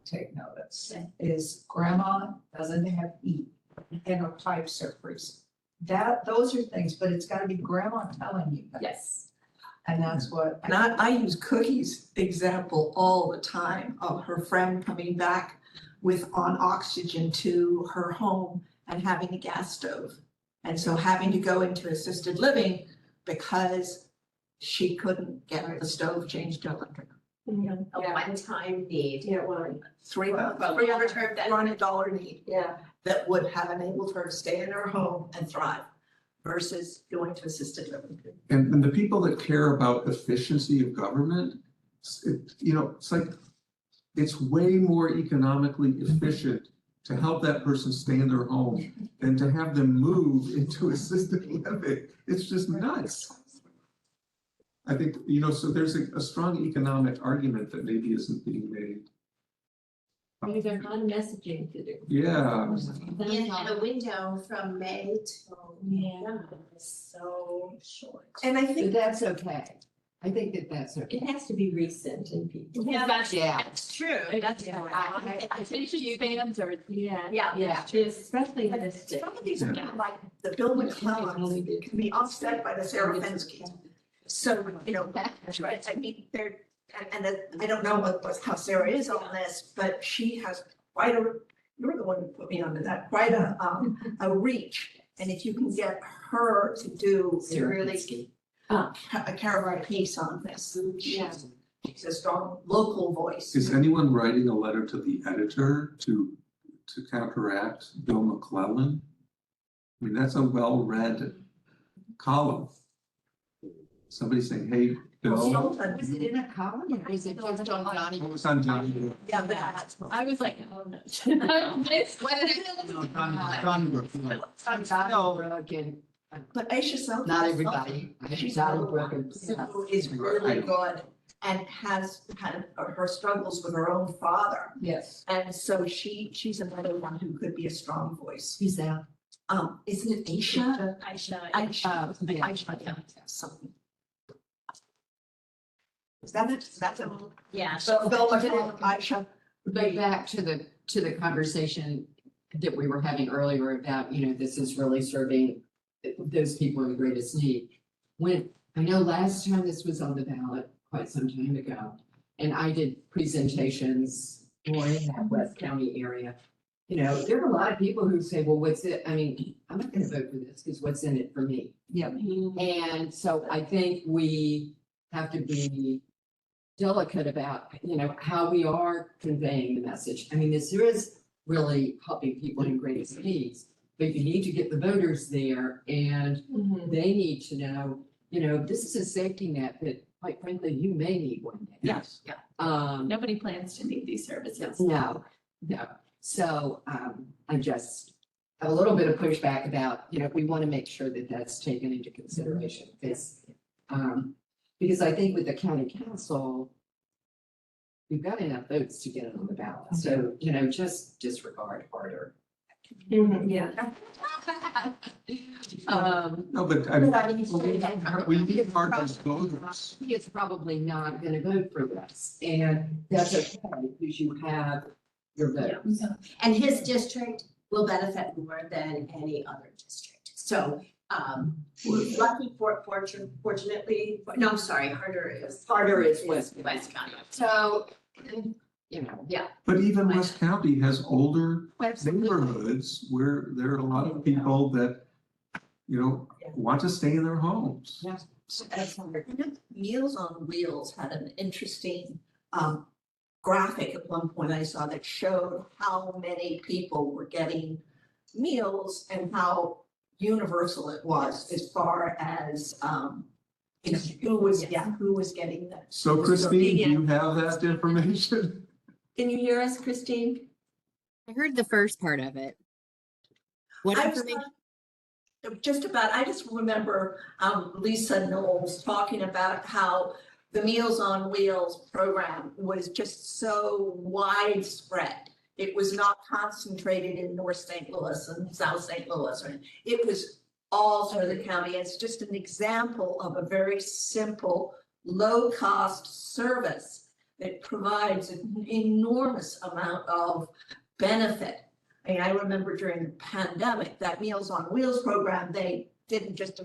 take notice, is grandma doesn't have heat and her pipes are freezing. Those are things, but it's gotta be grandma telling you that. Yes. And that's what. And I use Cookie's example all the time of her friend coming back on oxygen to her home and having a gas stove. And so having to go into assisted living because she couldn't get the stove changed to electric. A one-time need. Yeah, well, $300 need. Yeah. That would have enabled her to stay in her home and thrive versus going to assisted living. And the people that care about efficiency of government, it's like, it's way more economically efficient to help that person stay in their home than to have them move into assisted living. It's just nuts. I think, so there's a strong economic argument that maybe isn't being made. Maybe there's not messaging to do. Yeah. And the window from May till Yeah. is so short. And I But think that's okay. I think that that's okay. It has to be recent in people. Yeah, that's, Yeah. that's true. That's, I think you fans are, yeah. Yeah. Especially this. some of these are like the Bill McClellan can be offset by the Sarah Fensky. So, that's right. I mean, they're, and I don't know how Sarah is on this, but she has quite you're the one who put me onto that, quite a reach. And if you can get her to do a really a caravan piece on this, she's a strong local voice. Is anyone writing a letter to the editor to counteract Bill McClellan? I mean, that's a well-read column. Somebody saying, hey, Bill. Was it in a column or was it just on Johnny? It was on Johnny. Yeah, that's. I was like, oh no. Brooke and But Aisha Self. not everybody. She's Johnny not Brooke and who is really good and has had her struggles with her own father. Yes. And so she's another one who could be a strong voice. Who's that? Isn't it Aisha? Aisha. Aisha, something. Is that it? That's it. Yeah. So Bill McClellan, Aisha. But back to the conversation that we were having earlier about, this is really serving those people in the greatest need. When, I know last time this was on the ballot, quite some time ago, and I did presentations more in that West County area. There are a lot of people who say, well, what's it? I mean, I'm not gonna vote for this because what's in it for me? Yeah. And so I think we have to be delicate about, how we are conveying the message. I mean, this is really helping people in greatest needs, but you need to get the voters there and they need to know, this is a safety net that quite frankly, you may need one day. Yes. Nobody plans to need these services. No. So, I just have a little bit of pushback about, we want to make sure that that's taken into consideration. Because I think with the county council, we've got enough votes to get it on the ballot. So, just disregard harder. Yeah. No, but I mean, we need hard as voters. He is probably not gonna vote for this, and that's okay, because you have your vote. And his district will benefit more than any other district. So, lucky fortunately, no, I'm sorry, Harder is West County. So, yeah. But even West County has older neighborhoods where there are a lot of people that, want to stay in their homes. Yes. Meals on Wheels had an interesting graphic at one point I saw that showed how many people were getting meals and how universal it was as far as who was getting that. So Christine, do you have that information? Can you hear us, Christine? I heard the first part of it. What I was information? just about, I just remember Lisa Knowles talking about how the Meals on Wheels program was just so widespread. It was not concentrated in North St. Louis and South St. Louis. It was all through the county. It's just an example of a very simple low-cost service that provides an enormous amount of benefit. I mean, I remember during the pandemic, that Meals on Wheels program, they didn't just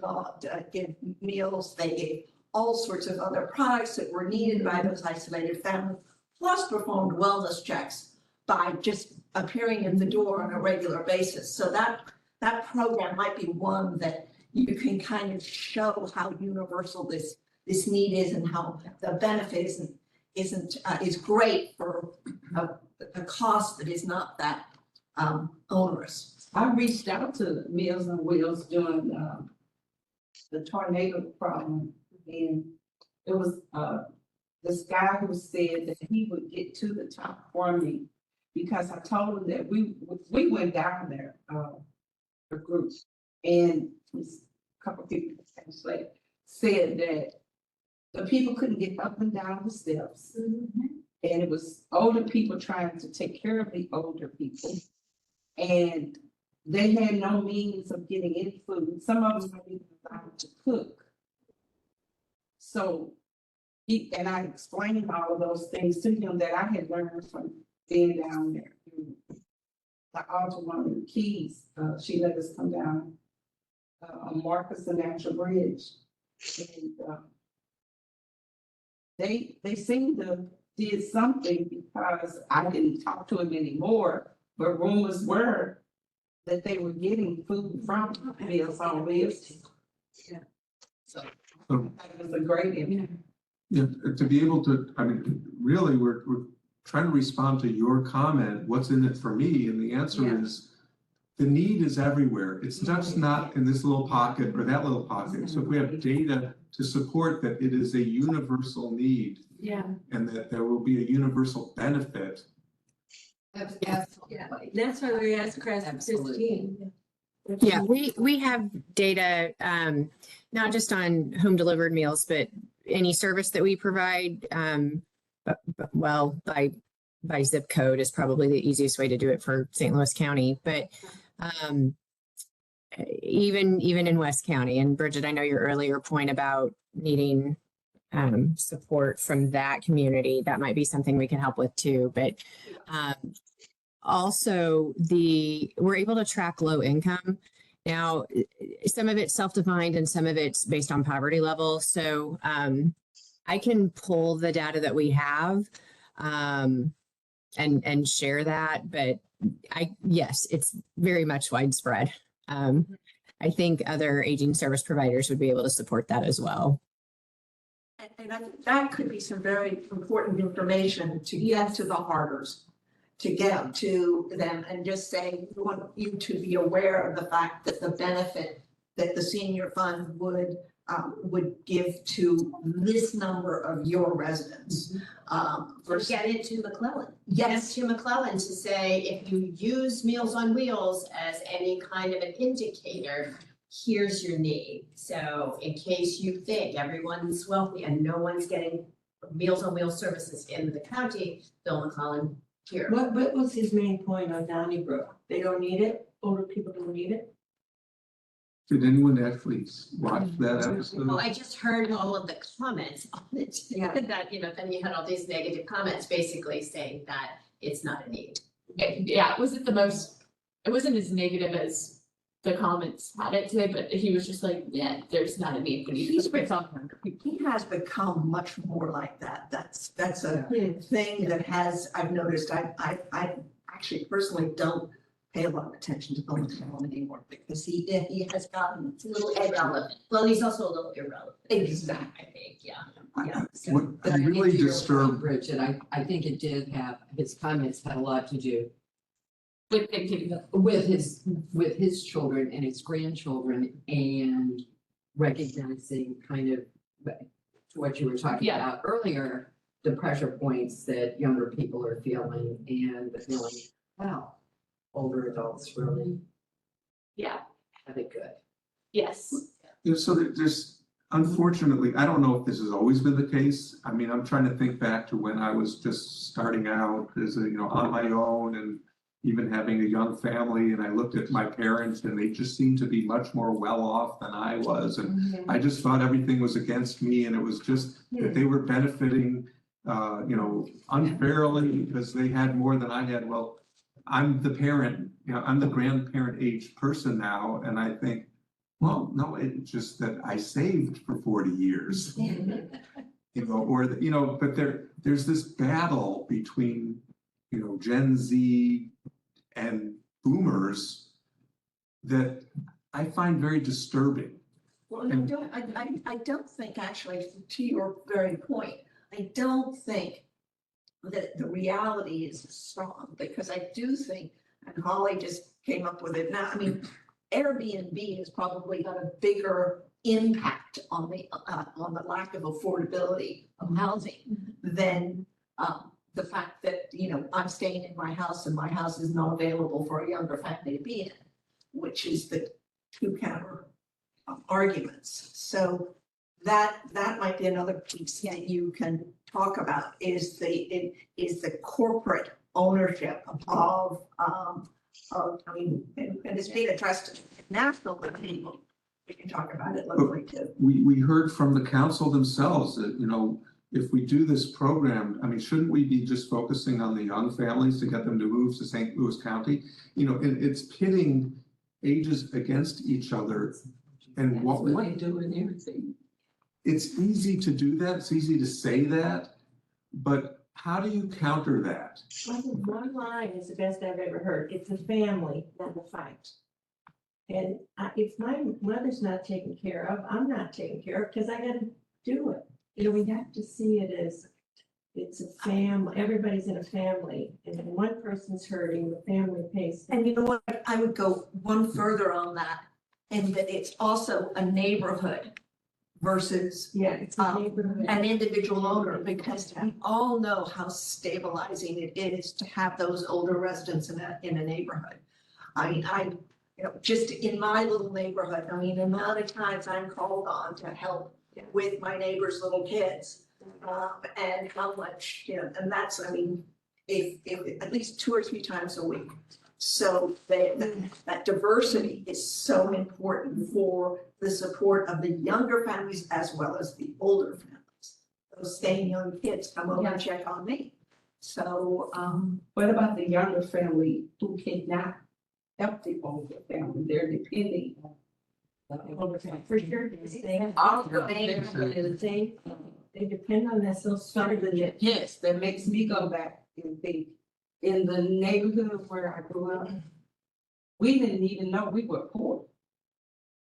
give meals, they gave all sorts of other products that were needed by those isolated families, plus performed wellness checks by just appearing at the door on a regular basis. So that program might be one that you can kind of show how universal this need is and how the benefit is great for a cost that is not that onerous. I reached out to Meals on Wheels during the tornado problem, and it was this guy who said that he would get to the top for me because I told him that we went down there, a group, and a couple people said that the people couldn't get up and down the steps, and it was older people trying to take care of the older people. And they had no means of getting any food. Some of them weren't even allowed to cook. So and I explained all of those things to him that I had learned from being down there. The Alderman of the Keys, she let us come down on Marcus and Natural Bridge. And they seemed to did something because I didn't talk to him anymore. But rumors were that they were getting food from Meals on Wheels. Yeah. So that was a great impact. Yeah, to be able to, I mean, really, we're trying to respond to your comment, what's in it for me? And the answer is, the need is everywhere. It's just not in this little pocket or that little pocket. So if we have data to support that it is a universal need. Yeah. And that there will be a universal benefit. Absolutely. That's why we asked Christine. Yeah, we have data, not just on home delivered meals, but any service that we provide, well, by zip code is probably the easiest way to do it for St. Louis County, but even in West County. And Bridget, I know your earlier point about needing support from that community, that might be something we can help with too. But also we're able to track low income. Now, some of it's self-defined and some of it's based on poverty level. So I can pull the data that we have and share that, but yes, it's very much widespread. I think other aging service providers would be able to support that as well. And I think that could be some very important information to get to the harbors, to get to them and just say, we want you to be aware of the fact that the benefit that the senior fund would give to this number of your residents. Or get it to McClellan. Yes. To McClellan to say, if you use Meals on Wheels as any kind of an indicator, here's your need. So in case you think everyone's wealthy and no one's getting Meals on Wheels services in the county, Bill McClellan here. What was his main point on Donnybrook? They don't need it? Older people don't need it? Did anyone actually watch that episode? Well, I just heard all of the comments on it. Yeah. That, then you had all these negative comments basically saying that it's not a need. Yeah, it wasn't as negative as the comments had it today, but he was just like, yeah, there's not a need for these. He has become much more like that. That's a thing that I've noticed. I actually personally don't pay a lot of attention to Bill McClellan anymore because he has gotten It's a little irrelevant. Well, he's also a little irrelevant. Exactly. I think, yeah. What I'm really disturbed. Bridget, I think it did have, his comments had a lot to do With thinking, with his children and his grandchildren and recognizing kind of to what you were talking Yeah. about earlier, the pressure points that younger people are feeling and the feeling, wow, older adults really yeah, have it good. yes. So there's, unfortunately, I don't know if this has always been the case. I mean, I'm trying to think back to when I was just starting out as on my own and even having a young family, and I looked at my parents and they just seemed to be much more well off than I was. And I just thought everything was against me, and it was just that they were benefiting, unfairly because they had more than I had. Well, I'm the parent, I'm the grandparent age person now, and I think, well, no, it's just that I saved for 40 years. But there's this battle between, Gen Z and boomers that I find very disturbing. Well, I don't think actually, to your very point, I don't think that the reality is strong, because I do think, and Holly just came up with it now, I mean, Airbnb has probably got a bigger impact on the lack of affordability of housing than the fact that, I'm staying in my house and my house is not available for a younger family to be in, which is the two counter arguments. So that might be another piece that you can talk about, is the corporate ownership of and it's being addressed nationally. We can talk about it locally too. We heard from the council themselves that, if we do this program, I mean, shouldn't we be just focusing on the young families to get them to move to St. Louis County? It's pitting ages against each other. And what they do in everything. It's easy to do that. It's easy to say that, but how do you counter that? One line is the best I've ever heard. It's a family, not a fight. And if my mother's not taken care of, I'm not taken care of because I gotta do it. We have to see it as it's a family, everybody's in a family, and when one person's hurting, the family pays. And you know what, I would go one further on that, and that it's also a neighborhood versus It's a neighborhood. an individual owner, because we all know how stabilizing it is to have those older residents in a neighborhood. I mean, just in my little neighborhood, I mean, the amount of times I'm called on to help with my neighbor's little kids, and how much, and that's, I mean, if at least 2 or 3 times a week. So that diversity is so important for the support of the younger families as well as the older families. Those same young kids come over and check on me. So, what about the younger family who cannot help the older family? They're depending on the older family. For sure, they depend on that social service. Yes, that makes me go back and think, in the neighborhood where I grew up, we didn't even know we were poor.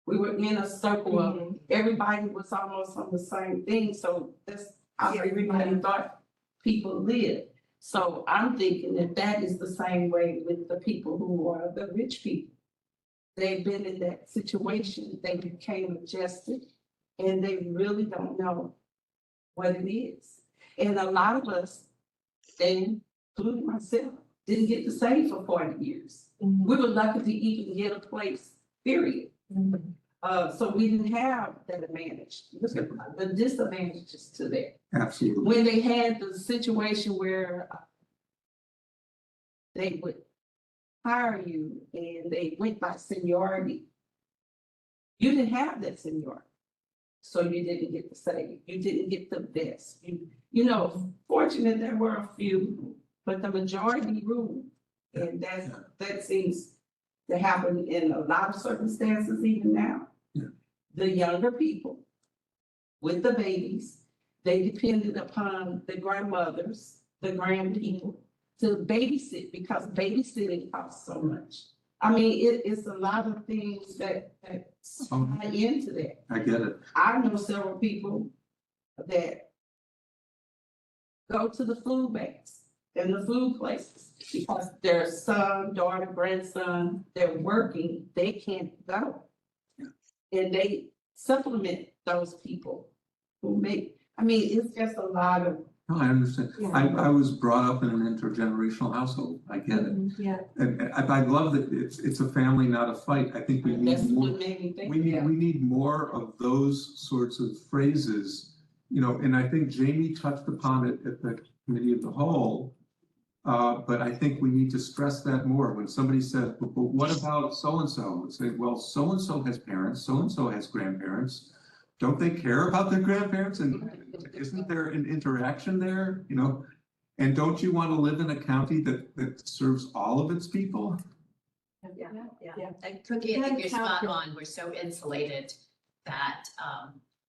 We were in a circle of, everybody was almost on the same thing, so that's how everybody thought people lived. So I'm thinking that is the same way with the people who are the rich people. They've been in that situation, they became adjusted, and they really don't know what it is. And a lot of us, including myself, didn't get to save for 40 years. We were lucky to even get a place, period. So we didn't have that advantage. Look at the disadvantages to that. Absolutely. When they had the situation where they would hire you and they went by seniority, you didn't have that seniority. So you didn't get the save. You didn't get the best. Fortunate there were a few, but the majority ruled. And that seems to happen in a lot of circumstances even now. Yeah. The younger people with the babies, they depended upon the grandmothers, the grandpeople to babysit, because babysitting costs so much. I mean, it's a lot of things that tie into that. I get it. I know several people that go to the food banks and the food places because their son, daughter, grandson, they're working, they can't go. And they supplement those people who it's just a lot of. No, I understand. Yeah. I was brought up in an intergenerational household. I get it. Yeah. And I love that it's a family, not a fight. I think we That's need more. what made me think. We need more of those sorts of phrases, and I think Jamie touched upon it at the committee of the whole. But I think we need to stress that more. When somebody says, but what about so-and-so? Say, well, so-and-so has parents, so-and-so has grandparents. Don't they care about their grandparents? And isn't there an interaction there, you know? And don't you want to live in a county that serves all of its people? Yeah. Yeah. And Cookie, I think you're spot County. on. We're so insulated that,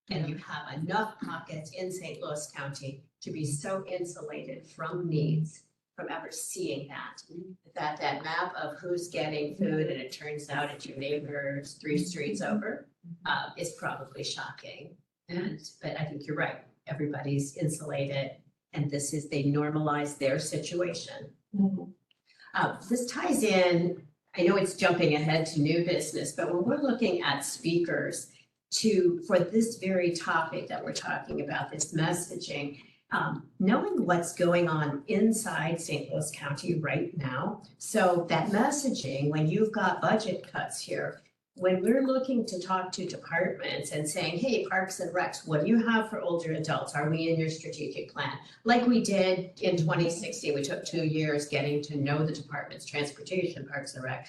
and you have enough pockets in St. Louis County to be so insulated from needs, from ever seeing that map of who's getting food and it turns out it's your neighbors 3 streets over, is probably shocking. But I think you're right. Everybody's insulated and they normalize their situation. This ties in, I know it's jumping ahead to new business, but when we're looking at speakers for this very topic that we're talking about, this messaging, knowing what's going on inside St. Louis County right now. So that messaging, when you've got budget cuts here, when we're looking to talk to departments and saying, hey, Parks and Recs, what do you have for older adults? Are we in your strategic plan? Like we did in 2016, we took 2 years getting to know the departments, transportation, Parks and Rec.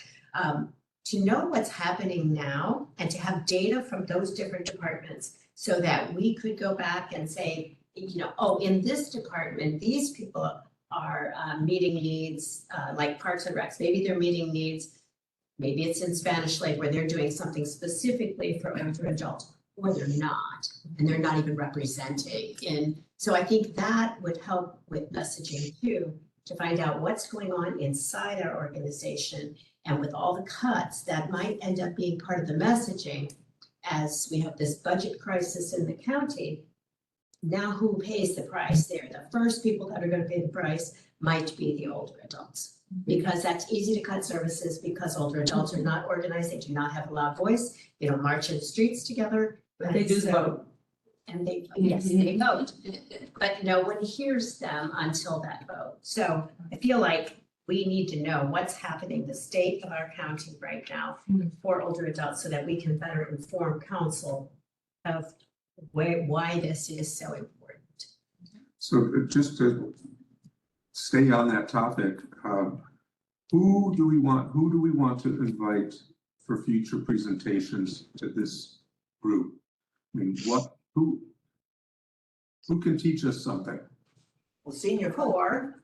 To know what's happening now and to have data from those different departments so that we could go back and say, you know, oh, in this department, these people are meeting needs, like Parks and Recs, maybe they're meeting needs. Maybe it's in Spanish Lake where they're doing something specifically for older adults, or they're not, and they're not even representing in. So I think that would help with messaging too, to find out what's going on inside our organization and with all the cuts that might end up being part of the messaging as we have this budget crisis in the county. Now who pays the price there? The first people that are going to pay the price might be the older adults. Because that's easy to cut services because older adults are not organized, they do not have a loud voice, they don't march in the streets together. But they do vote. And they vote, but no one hears them until that vote. So I feel like we need to know what's happening, the state of our county right now for older adults so that we can better inform council of why this is so important. So just to stay on that topic, who do we want to invite for future presentations to this group? I mean, who can teach us something? Well, senior fund,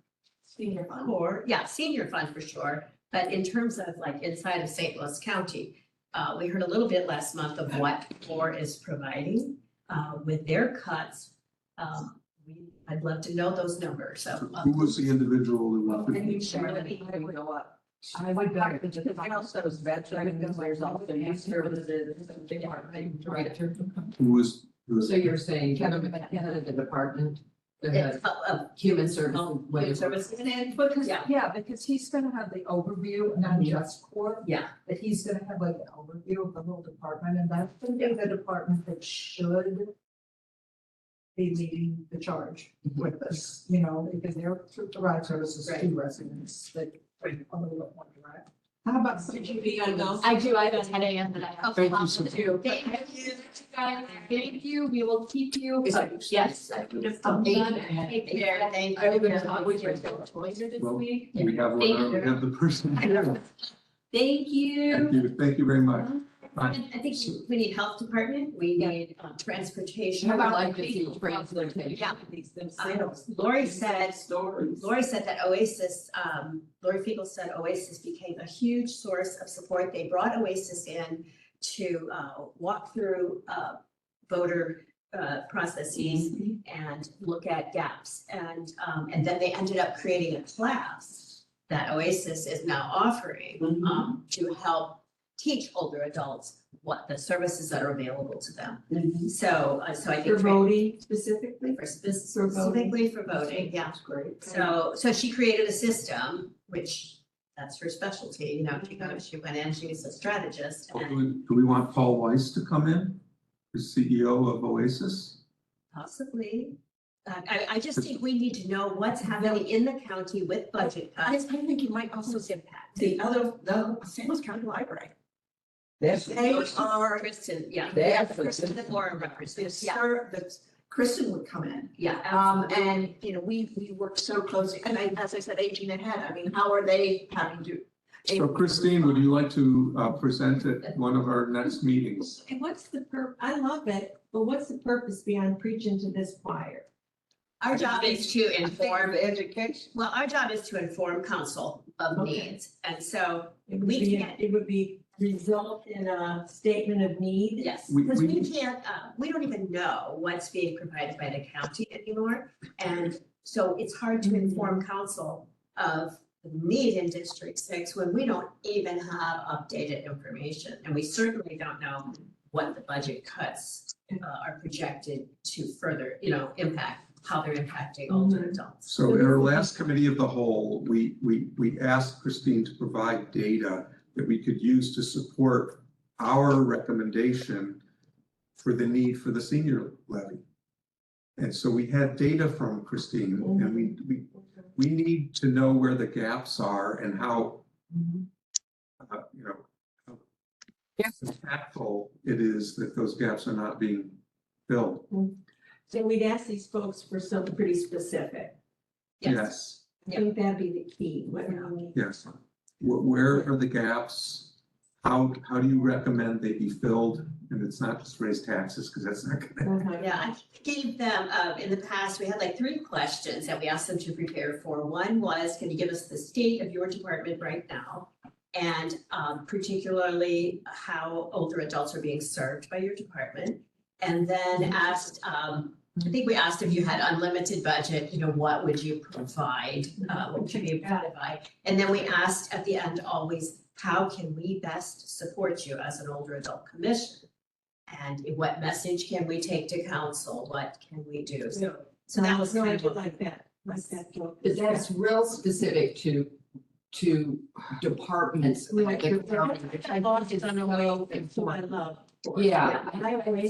yeah, senior fund for sure. But in terms of like inside of St. Louis County, we heard a little bit last month of what CORE is providing with their cuts. I'd love to know those numbers. So Who was the individual who wanted? I would go to those veterans, there's also youth services, department director. Who was? So you're saying Kevin, the department, the human services. human services. Because, Yeah. yeah, because he's gonna have the overview, not just core, Yeah, but he's gonna have like an overview of the whole department, and that's gonna be the department that should be leading the charge with this, you know, because they're to provide services to residents that are a little bit more direct. How about? I do, I have a 10 a.m. that I have. Thank you to so do. Thank you, guys. Thank you. We will keep you. Yes. take care, thank I you. will talk with you later this Well, week. We have Thank one, we have the person. Thank you. Thank you very much. I think we need health department, we need transportation. I would like to see transportation. Yeah. Lori said that Oasis, Lori Fiegel said Oasis became a huge source of support. They brought Oasis in to walk through voter processes and look at gaps. And then they ended up creating a class that Oasis is now offering to help teach older adults what the services that are available to them. So I think. For voting specifically? Specifically for voting, yeah. That's great. So she created a system, which that's her specialty, you know, she went in, she was a strategist and Do we want Paul Weiss to come in, the CEO of Oasis? possibly. I just think we need to know what's happening in the county with budget cuts. I think you might also impact. the St. Louis County Library. They are. Kristen, yeah. They are. Kristen, the forum represents, yeah. The Kristen would come in. Yeah. And, you know, we worked so closely, and as I said, aging ahead, I mean, how are they having to? So Christine, would you like to present at one of our next meetings? And what's the I love it, but what's the purpose beyond preaching to this choir? Our job is to inform, Education. well, our job is to inform council of Okay. needs. And so, It would We be, can't- it would be result in a statement of need. yes, We- because we we- can't, we don't even know what's being provided by the county anymore. And so it's hard to inform council of the need in District 6 when we don't even have updated information. And we certainly don't know what the budget cuts are projected to further, impact, how they're impacting older adults. So in our last committee of the whole, we asked Christine to provide data that we could use to support our recommendation for the need for the senior levy. And so we had data from Christine, and we need to know where the gaps are and how, how impactful it is that those gaps are not being filled. So we'd ask these folks for something pretty specific. Yes, I think that'd be the key. What do we need? yes. Where are the gaps? How do you recommend they be filled? And it's not just raise taxes, because that's not gonna. Yeah, I gave them, in the past, we had like 3 questions that we asked them to prepare for. One was, can you give us the state of your department right now? And particularly how older adults are being served by your department. And then asked, I think we asked if you had unlimited budget, what would you provide? What would you be able to provide? And then we asked at the end always, how can we best support you as an older adult commission? And what message can we take to council? What can we do? So that was No, I kind do of. like that. Like that. Joe. But that's real specific to departments. Like the your county. I lost it on the way, it's what I love. Yeah,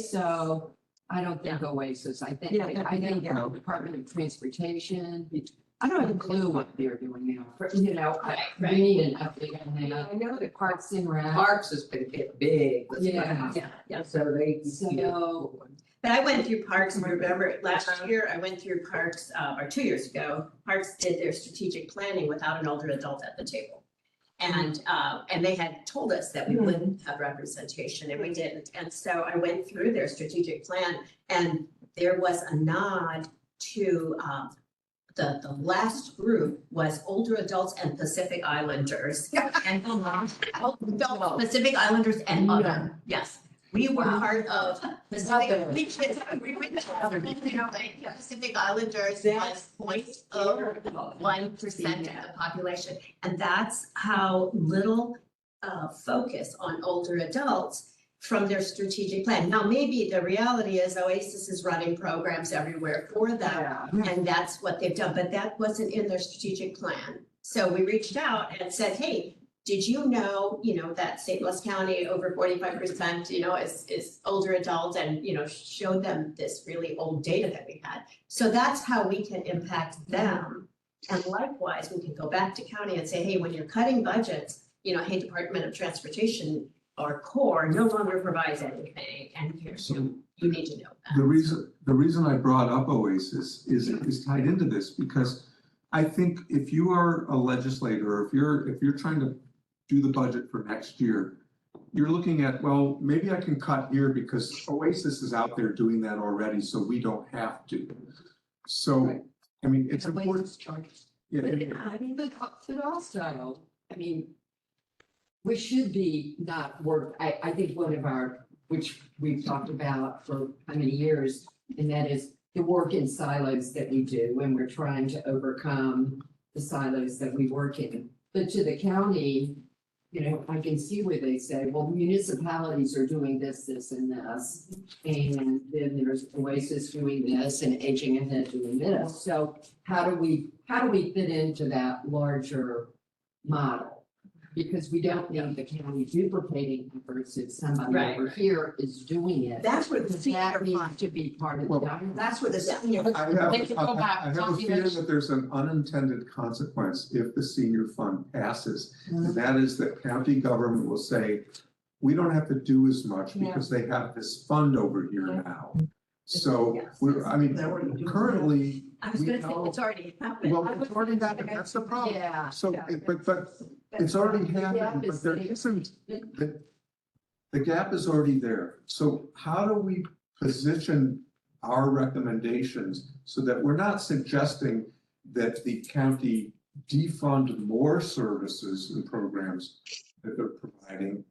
so I don't think Oasis, I think, Yeah, I think yeah. Department of Transportation, I don't have a clue what they're doing now, Right, we right. need an update on that. I know The Parks and Rec. Parks has been hit big. Yeah. So they. So, But I went through Parks, and remember last year, I went through Parks, or 2 years ago, Parks did their strategic planning without an older adult at the table. And they had told us that we wouldn't have representation, and we didn't. And so I went through their strategic plan, and there was a nod to, the last group was older adults and Pacific Islanders. And adults, Pacific Islanders and other, yes. We were part of Pacific, Pacific Islanders was 0.01% of the population. And that's how little focus on older adults from their strategic plan. Now, maybe the reality is Oasis is running programs everywhere for them. And that's what they've done, but that wasn't in their strategic plan. So we reached out and said, hey, did you know, that St. Louis County over 45%, is older adults, and, showed them this really old data that we had. So that's how we can impact them. And likewise, we can go back to county and say, hey, when you're cutting budgets, hey, Department of Transportation or CORE no longer provides anything, and you need to know that. The reason I brought up Oasis is tied into this, because I think if you are a legislator, or if you're trying to do the budget for next year, you're looking at, well, maybe I can cut here because Oasis is out there doing that already, so we don't have to. So, I mean, it's important. Yeah, but also, we should be not work, I think one of our, which we've talked about for how many years, and that is the work in silos that we do when we're trying to overcome the silos that we work in. But to the county, I can see where they say, well, municipalities are doing this, this, and this. And then there's Oasis doing this and Aging Ahead doing this. So how do we fit into that larger model? Because we don't need the county duplicating efforts if somebody Right. over here is doing it. That's where the That senior needs fund, to be part of the Well, document. that's where the senior. I have They can go back, I have a Tommy, fear let's- that there's an unintended consequence if the senior fund passes. And that is that county government will say, we don't have to do as much because they have this fund over here now. So we're, I mean, currently, I was we gonna say, know- it's already happened. well, it's already happened, that's the problem. Yeah. So, but it's already happened, but there isn't, the gap is already there. So how do we position our recommendations so that we're not suggesting that the county defund more services and programs that they're providing?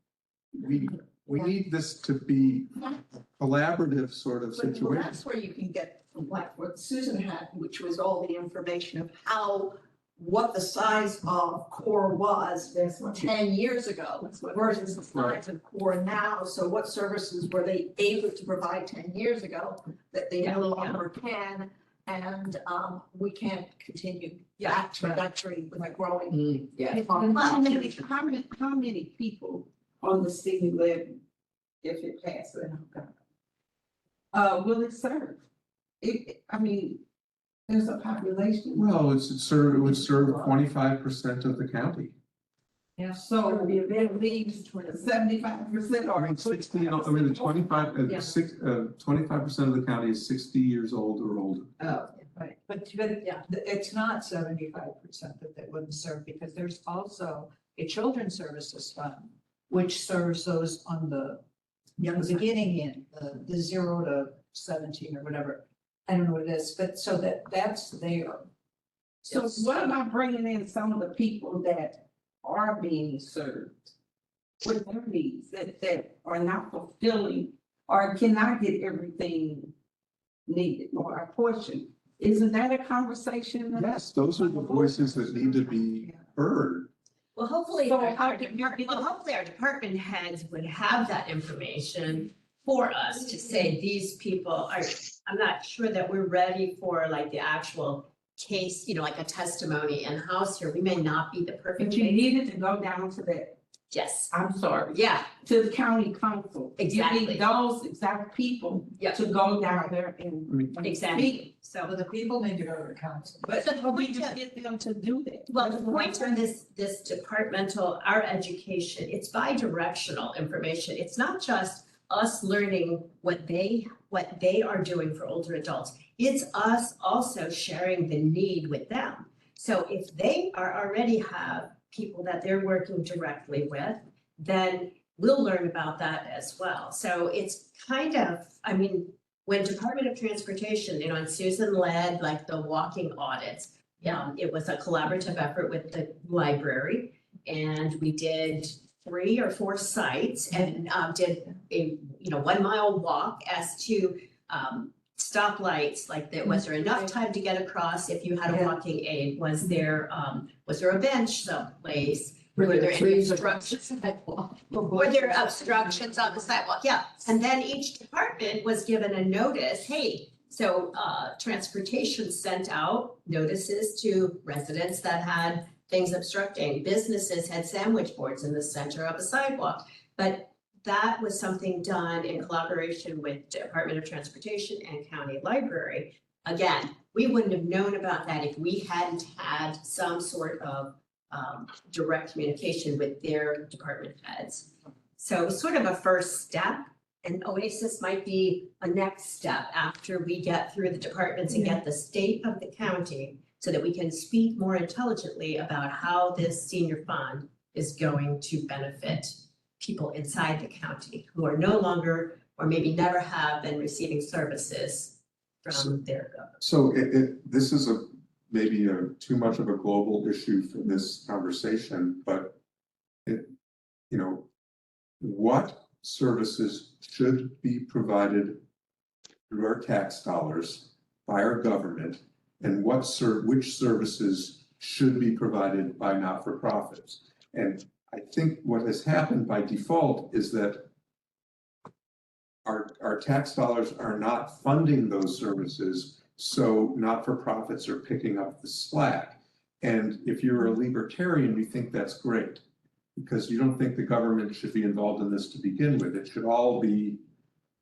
We need this to be a collaborative sort of Well, situation. that's where you can get from like what Susan had, which was all the information of how, what the size of core was 10 years ago versus the size of core now. So what services were they able to provide 10 years ago that they no longer can? And we can't continue that trajectory with a growing. How many people on the senior levy, if it passes, will it serve? I mean, there's a population. Well, it would serve 25% of the county. Yeah. So it leaves 75% I or. mean, 60, I mean, the 25, Yeah. 25% of the county is 60 years old or older. Oh, Right, but Yeah. it's not 75% that they wouldn't serve, because there's also a children's services fund, which serves those on the beginning end, the 0 to 17 or whatever. I don't know what it is, but so that's there. So what about bringing in some of the people that are being served with their needs that are not fulfilling or cannot get everything needed or a portion? Isn't that a conversation? Yes, those are the voices that need to be heard. Well, hopefully, So our how department heads would have that information for us to say, these people are, I'm not sure that we're ready for like the actual case, like a testimony in-house here. We may not be the perfect But you case. needed to go down to that, Yes, I'm sorry, yeah, to the county council. Exactly. You need those exact people Yep. to go down there and. exactly. So So, the people need to go to the council. But So the we point just of- get them to do that. well, the point of this departmental, our education, it's bi-directional information. It's not just us learning what they are doing for older adults. It's us also sharing the need with them. So if they are already have people that they're working directly with, then we'll learn about that as well. So it's kind of, I mean, when Department of Transportation, and Susan led like the walking audits, it was a collaborative effort with the library. And we did 3 or 4 sites and did a 1 mile walk as to stoplights, like was there enough time to get across if you had a walking aid? Was there a bench someplace? Were there any obstructions? Were there obstructions on the sidewalk? Yeah, and then each department was given a notice, hey, so transportation sent out notices to residents that had things obstructing. Businesses had sandwich boards in the center of a sidewalk. But that was something done in collaboration with Department of Transportation and County Library. Again, we wouldn't have known about that if we hadn't had some sort of direct communication with their department heads. So sort of a first step, and Oasis might be a next step after we get through the departments and get the state of the county so that we can speak more intelligently about how this senior fund is going to benefit people inside the county who are no longer, or maybe never have been receiving services from their government. So this is maybe too much of a global issue for this conversation, but what services should be provided through our tax dollars by our government, and which services should be provided by not-for-profits? And I think what has happened by default is that our tax dollars are not funding those services, so not-for-profits are picking up the slack. And if you're a libertarian, you think that's great, because you don't think the government should be involved in this to begin with. It should all be,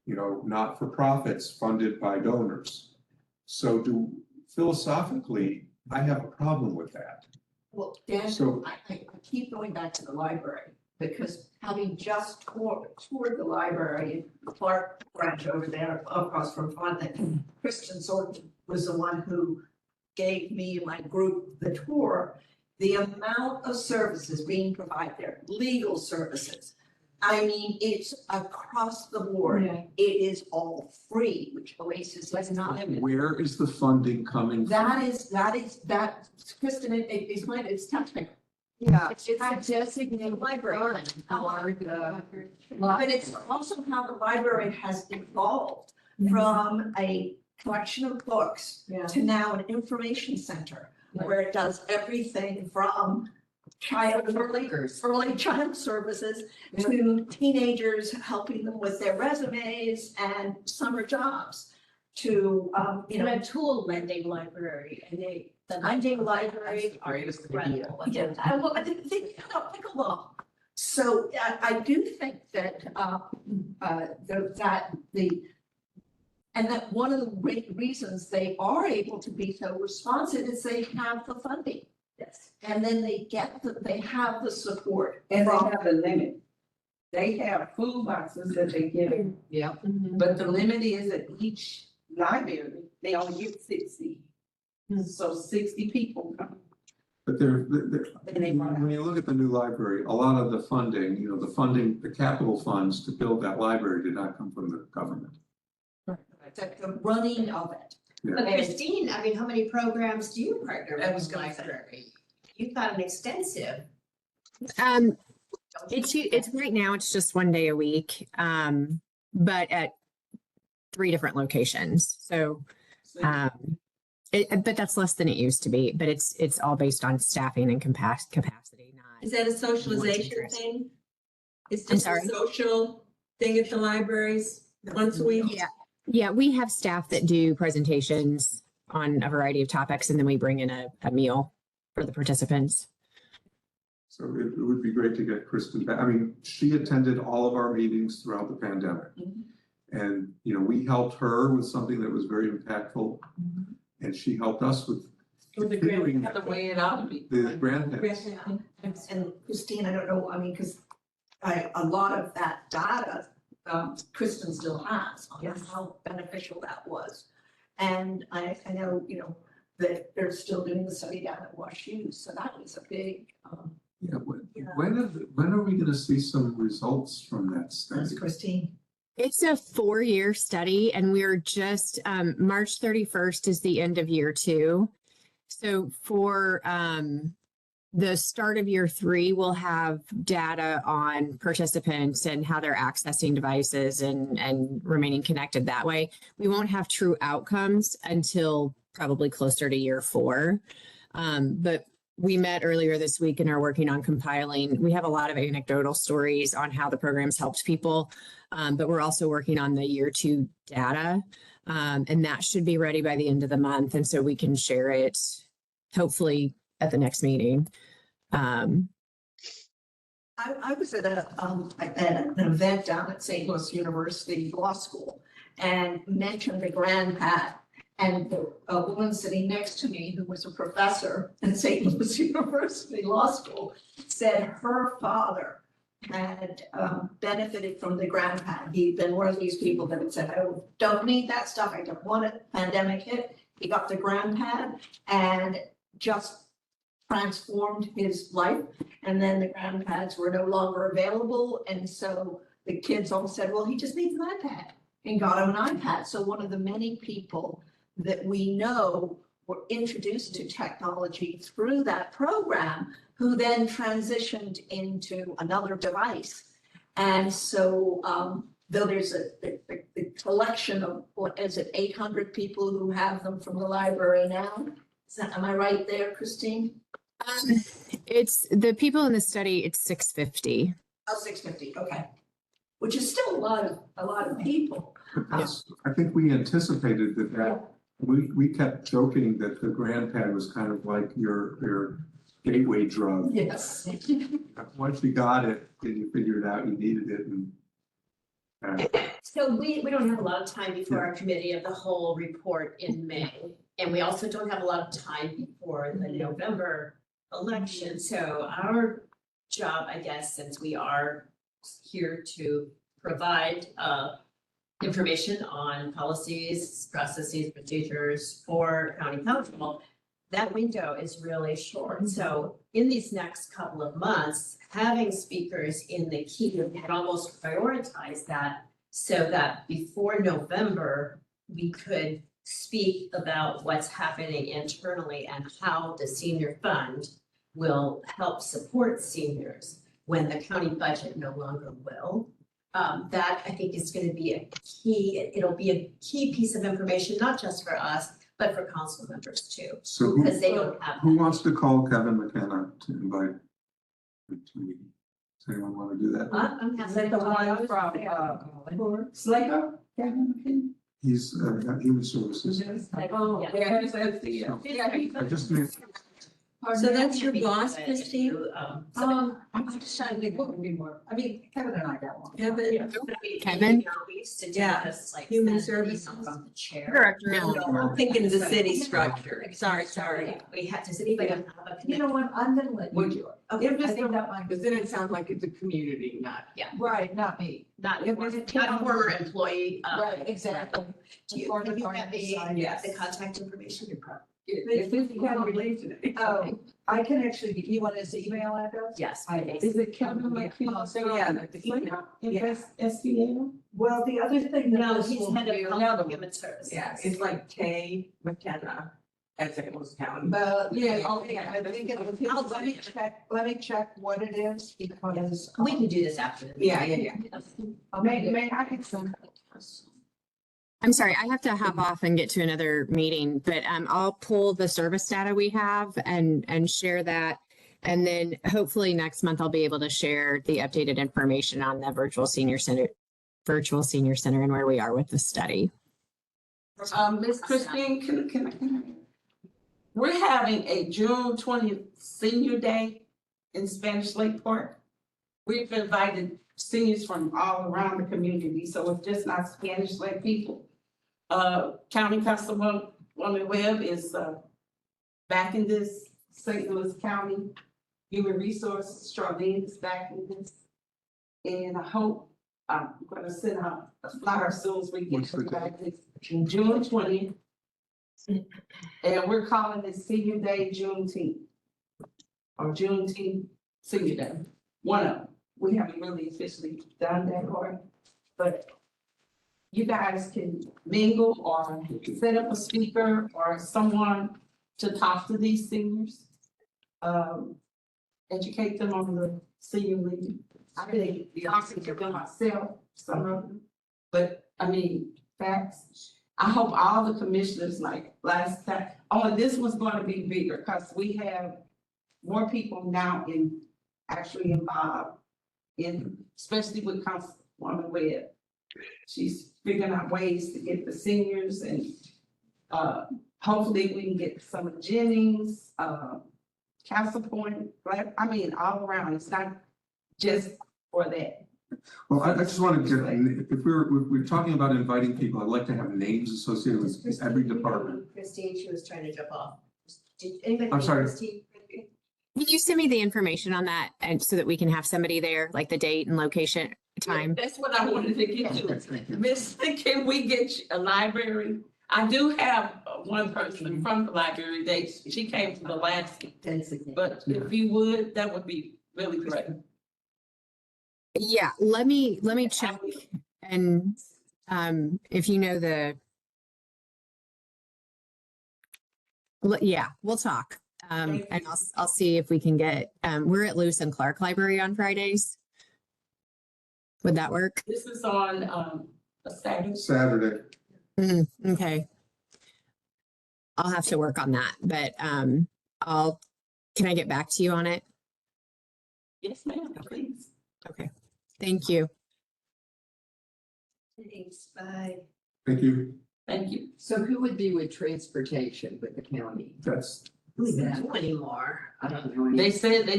not-for-profits funded by donors. So philosophically, I have a problem with that. Well, Dan, So- I keep going back to the library. because having just toured the library, Clark branch over there across from Fondant, Kristen Sorton was the one who gave me and my group the tour. The amount of services being provided there, legal services. I mean, it's across the board. Yeah. It is all free, which Oasis is not. Where is the funding coming from? That, Kristen, it's taxpayer. Yeah. It's a designated library. But it's also how the library has evolved from a collection of books Yeah. to now an information center where it does everything from early child services to teenagers, helping them with their resumes and summer jobs to, a tool lending library, and the lending libraries are incredible. Yeah, I think about pickleball. So I do think that, and that one of the great reasons they are able to be so responsive is they have the funding. Yes. And then they have the support. And they from- have a limit. They have food boxes that they give, Yeah. but the limit is at each library, they only get 60. So 60 people come. But when you look at the new library, a lot of the funding, the capital funds to build that library did not come from the government. The running of it. But Christine, I mean, how many programs do you partner I was with the gonna say. library? You've got an extensive. It's right now, it's just 1 day a week, but at 3 different locations. So, but that's less than it used to be, but it's all based on staffing and capacity, not. Is that a socialization interest. thing? It's I'm just a sorry? social thing at the libraries once a week? Yeah. Yeah, we have staff that do presentations on a variety of topics, and then we bring in a meal for the participants. So it would be great to get Kristen back. I mean, she attended all of our meetings throughout the pandemic. And, we helped her with something that was very impactful. And she helped us with continuing The way it ought to be. the grandparents. And Christine, I don't know, I mean, because a lot of that data, Kristen still has on how beneficial that was. And I know, that they're still doing the study down at WashU, so that was a big, Yeah, when are we gonna see some results from that study? that's Christine. It's a 4-year study, and we're just, March 31st is the end of year 2. So for the start of year 3, we'll have data on participants and how they're accessing devices and remaining connected that way. We won't have true outcomes until probably closer to year 4. But we met earlier this week and are working on compiling. We have a lot of anecdotal stories on how the program's helped people, but we're also working on the year 2 data. And that should be ready by the end of the month. And so we can share it hopefully at the next meeting. I was at an event down at St. Louis University Law School and mentioned the GrandPad. And a woman sitting next to me who was a professor at St. Louis University Law School said her father had benefited from the GrandPad. He'd been one of these people that had said, "I don't need that stuff. I don't want it." Pandemic hit. He got the GrandPad and just transformed his life. And then the GrandPads were no longer available. And so the kids all said, well, he just needs an iPad, and got him an iPad. So one of the many people that we know were introduced to technology through that program, who then transitioned into another device. And so, though there's a collection of, what is it, 800 people who have them from the library now? Am I right there, Christine? It's the people in the study, it's 650. Oh, 650, okay. Which is still a lot of people. I think we anticipated that we kept joking that the GrandPad was kind of like your gateway drug. Yes. Once you got it, then you figured out you needed it and. So we don't have a lot of time before our committee of the whole report in May. And we also don't have a lot of time before the November election. So our job, I guess, since we are here to provide information on policies, processes, procedures for county council. That window is really short. So in these next couple of months, having speakers in the key had almost prioritized that so that before November, we could speak about what's happening internally and how the senior fund will help support seniors when the county budget no longer will. That I think is gonna be a key, it'll be a key piece of information, not just for us, but for council members too, So because they don't have. who wants to call Kevin McKenna to invite? him to meet? Does anyone want to do that? I'm Is happy that the to one from, Slater? Kevin He's Human Services. Oh, Yeah. yeah, that's the, I just need, So that's your boss, Christine? I'm just trying to think what would be more, I mean, Kevin and I got one. Kevin? Kevin? We used to do Yeah. this like. Human send emails Services. on the chair. Director. No. I'm thinking of the city structure. Sorry. We had, does anybody have a You know what, I'm gonna let Would you. you? Okay, If I it's think the- that might be. Because then it sounds like it's a community, not. Right, not me. Not, If it's not a former employee. Right, exactly. Do you, Before have the you party got the, decides. Yes. the contact information? You're probably. If it's Kevin related. Oh, I can actually, you want his email address? Yes. Is it Kevin McKenna? So yeah, like the SBA? Well, the other thing that No, this he's will head do. of health and human services. Yeah, it's like K McKenna at St. Louis County. But, Yeah, I okay. think let me check what it is because. We can do this after. the Yeah, meeting. May I get some? I'm sorry, I have to hop off and get to another meeting, but I'll pull the service data we have and share that. And then hopefully next month I'll be able to share the updated information on the virtual senior center and where we are with the study. Miss Christine, can I? We're having a June 20th Senior Day in Spanish Lake Park. We've invited seniors from all around the community, so it's just not Spanish Lake people. County Councilwoman Webb is, back in this, St. Louis County Human Resources, Charlene is back in this. And I hope, I'm gonna send out a flyer soon as we get What's the date? back this June 20th. And we're calling it Senior Day Juneteenth. Or Juneteenth Senior Day, one of them. We haven't really officially done that part, but you guys can mingle or set up a speaker or someone to talk to these seniors. Educate them on the senior league. I think talking to them myself, some of them, but I mean, facts. I hope all the commissioners, like last time, this was gonna be bigger, cause we have more people now actually involved in, especially with Councilwoman Webb. She's figuring out ways to get the seniors and, hopefully we can get some of Jennings, Castle Point, like, I mean, all around. It's not just for that. well, I just want to get, if we're talking about inviting people, I'd like to have names associated with every department. Christine, she was trying to jump off. Did anybody? I'm sorry. Christine? Can you send me the information on that and so that we can have somebody there, like the date and location, time? That's what I wanted to get to. Miss, can we get you a library? I do have one person from the library. She came to the last, but if you would, that would be really great. Yeah, let me check and if you know yeah, we'll talk. And I'll see if we can get, we're at Lewis and Clark Library on Fridays. Would that work? This is on a Saturday. Saturday. Okay. I'll have to work on that, but can I get back to you on it? Yes, ma'am, please. Okay, thank you. Thanks, bye. Thank you. Thank you. So who would be with transportation with the county? That's, Who's that anymore? I don't know. They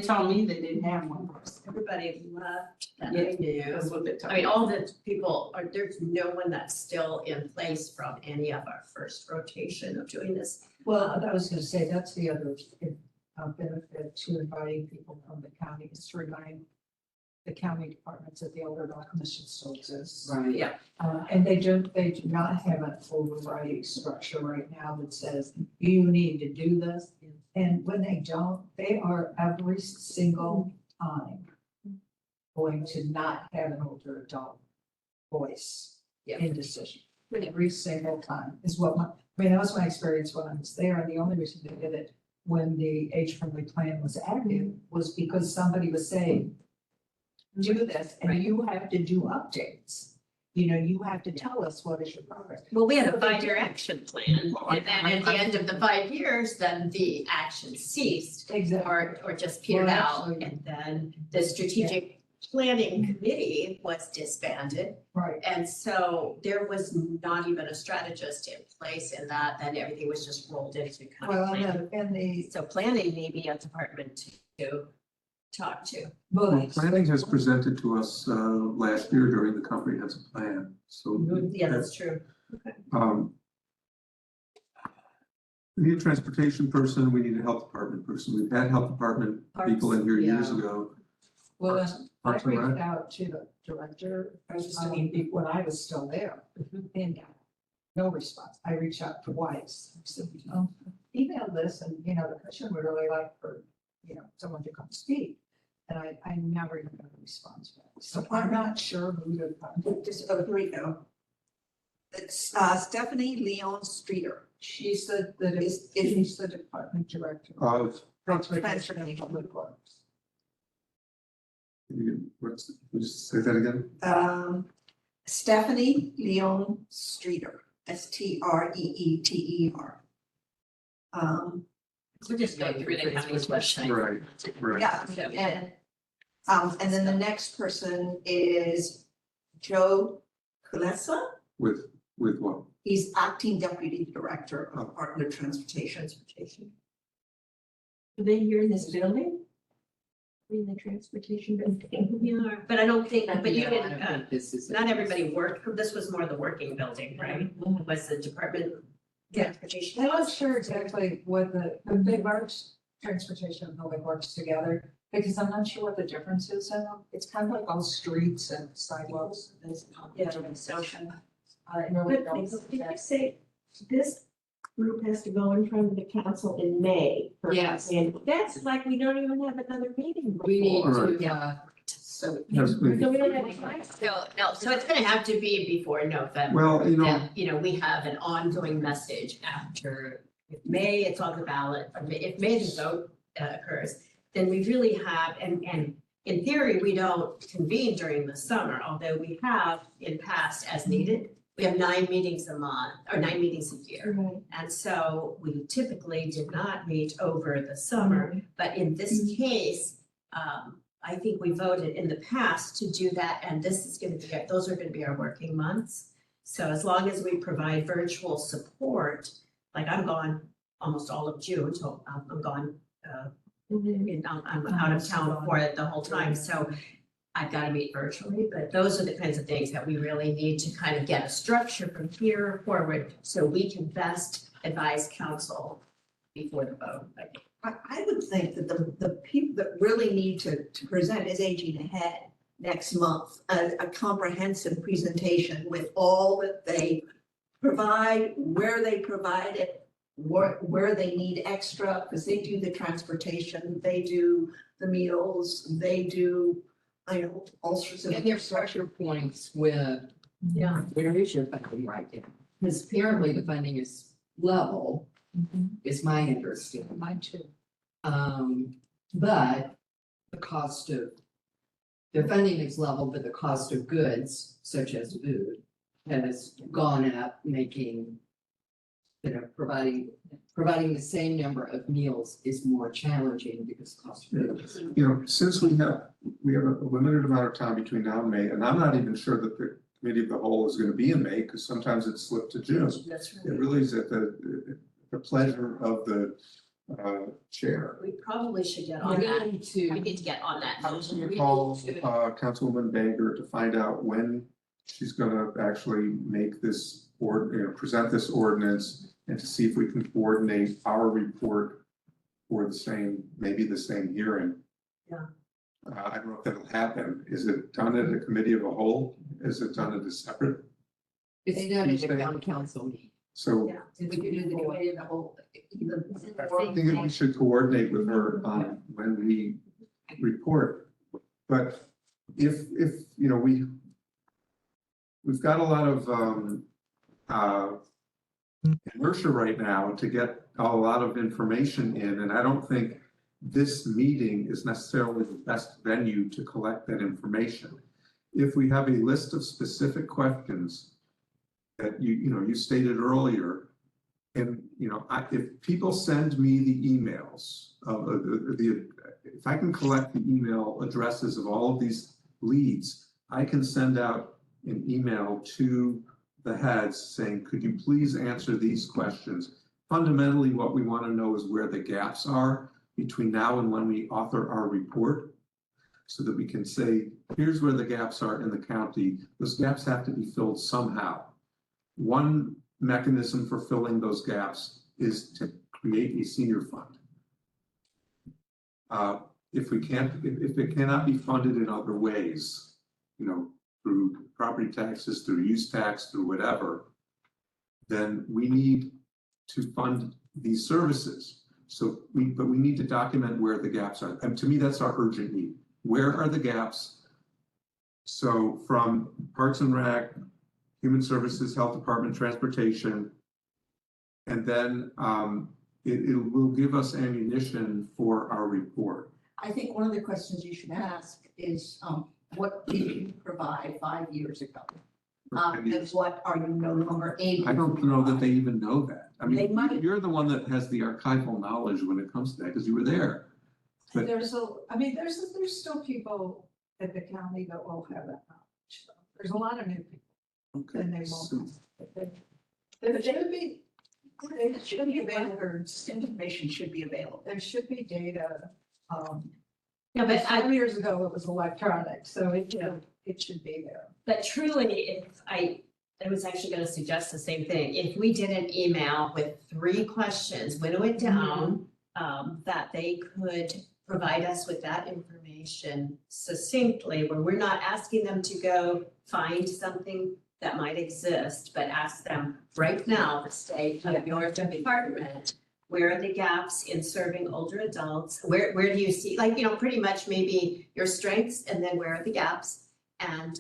told me they didn't have one person. Everybody left that Yeah, I knew. That's what they told I mean, me. all the people are, there's no one that's still in place from any of our first rotation of doing this. Well, I was gonna say, that's the other, benefit to inviting people from the county is to remind the county departments that the Elder Commission still exists. Right. Yeah. And they do not have an overriding structure right now that says you need to do this. And when they don't, they are every single time going to not have an older adult voice in decision. Every single time is what that was my experience when I was there. And the only reason they did it when the age-friendly plan was active was because somebody was saying, do this, and you have to do updates. You have to tell us what is your progress. Well, we had a 5-year action plan, and then at the end of the 5 years, then the action ceased. Exactly. Or just petered Well, out, actually- and then the strategic planning committee was disbanded. Right. And so there was not even a strategist in place in that, then everything was just rolled into kind of Well, planning. and the, So planning may be a department to talk to. bullets. Planning has presented to us last year during the comprehensive plan, so. Yeah, that's true. We need a transportation person, we need a health department person. We've had health department people in here years ago. Well, Parks- I Parks and Rec. reached out to the director, when I was still there, and got no response. I reached out twice. I said, email this, and, the commission would really like for, someone to come speak. And I never even got a response back. So I'm not sure who to contact. Just, here we go. It's Stephanie Leon Streeter. She's the department director. Of, Transportation and Public Works. just say that again? Stephanie Leon Streeter, Streeter. We're just going through the county's website. Right. Yeah, and then the next person is Joe Kulesa. With what? He's acting deputy director of Department of Transportation. Are they here in this building? In the transportation building? Yeah, but I don't think, but you No, I didn't, don't think this is. not everybody worked, this was more the working building, right? Was the department transportation? I'm not sure exactly what they merged transportation and public works together, because I'm not sure what the difference is in them. It's kind of like all streets and sidewalks. Yeah. I really But don't. did you say this group has to go in front of the council in May? Yes. And that's like, we don't even have another meeting. We need Alright. to, So, Yes, please. So we don't have a time. so it's gonna have to be before November. Well, And, we have an ongoing message after, if May, it's on the ballot, or if May the vote occurs, then we really have, and in theory, we don't convene during the summer, although we have in past as needed. We have 9 meetings a month, or 9 meetings a year. And so we typically did not meet over the summer, but in this case, I think we voted in the past to do that, and this is gonna be, those are gonna be our working months. So as long as we provide virtual support, like I'm gone almost all of June, so I'm gone, I'm out of town for it the whole time, so I've got to meet virtually, but those are the kinds of things that we really need to kind of get a structure from here forward, so we can best advise council before the vote. I would think that the people that really need to present is Aging Ahead next month, a comprehensive presentation with all that they provide, where they provide it, where they need extra, because they do the transportation, they do the meals, they do, all sorts of. and there's pressure points with, where is your funding right now? Because apparently the funding is level, is my understanding. Mine too. But the cost of, the funding is level, but the cost of goods such as food has gone up, making, providing the same number of meals is more challenging because the cost of food is. Since we have a limited amount of time between now and May, and I'm not even sure that the committee of the whole is gonna be in May, because sometimes it's slipped to June. That's It really is at the pleasure of the chair. We probably should get on We that. need to. We need to get on that. I was gonna call Councilwoman Banger to find out when she's gonna actually make this present this ordinance, and to see if we can coordinate our report for the same, maybe the same hearing. Yeah. I don't know if that'll happen. Is it done at a committee of a whole? Is it done at a separate? It's done at a Tuesday? town council meeting. So Yeah. We could do the committee of the whole. I think we should coordinate with her on when we report. But if, you know, we've got a lot of, inertia right now to get a lot of information in, and I don't think this meeting is necessarily the best venue to collect that information. If we have a list of specific questions that you stated earlier, and, if people send me the emails of if I can collect the email addresses of all of these leads, I can send out an email to the heads saying, could you please answer these questions? Fundamentally, what we want to know is where the gaps are between now and when we author our report, so that we can say, here's where the gaps are in the county. Those gaps have to be filled somehow. One mechanism for filling those gaps is to create a senior fund. If it cannot be funded in other ways, through property taxes, through use tax, through whatever, then we need to fund these services. But we need to document where the gaps are. And to me, that's our urgent need. Where are the gaps? So from Parks and Rec, Human Services, Health Department, Transportation, and then it will give us ammunition for our report. I think one of the questions you should ask is, what did you provide 5 years ago? And what are you no longer able to I don't know that they even know that. I They mean, might. you're the one that has the archival knowledge when it comes to that, because you were there. But- There's still people at the county that will have that knowledge. So there's a lot of new people. Okay. And they so- won't. There should be, it should be records, information should be available. There should be data. Yeah, but 5 years ago, it was electronic, so it should be there. But truly, I was actually gonna suggest the same thing. If we did an email with 3 questions, winnow it down, that they could provide us with that information succinctly, where we're not asking them to go find something that might exist, but ask them right now, the state of your department, where are the gaps in serving older adults? Where do you see, pretty much maybe your strengths, and then where are the gaps? And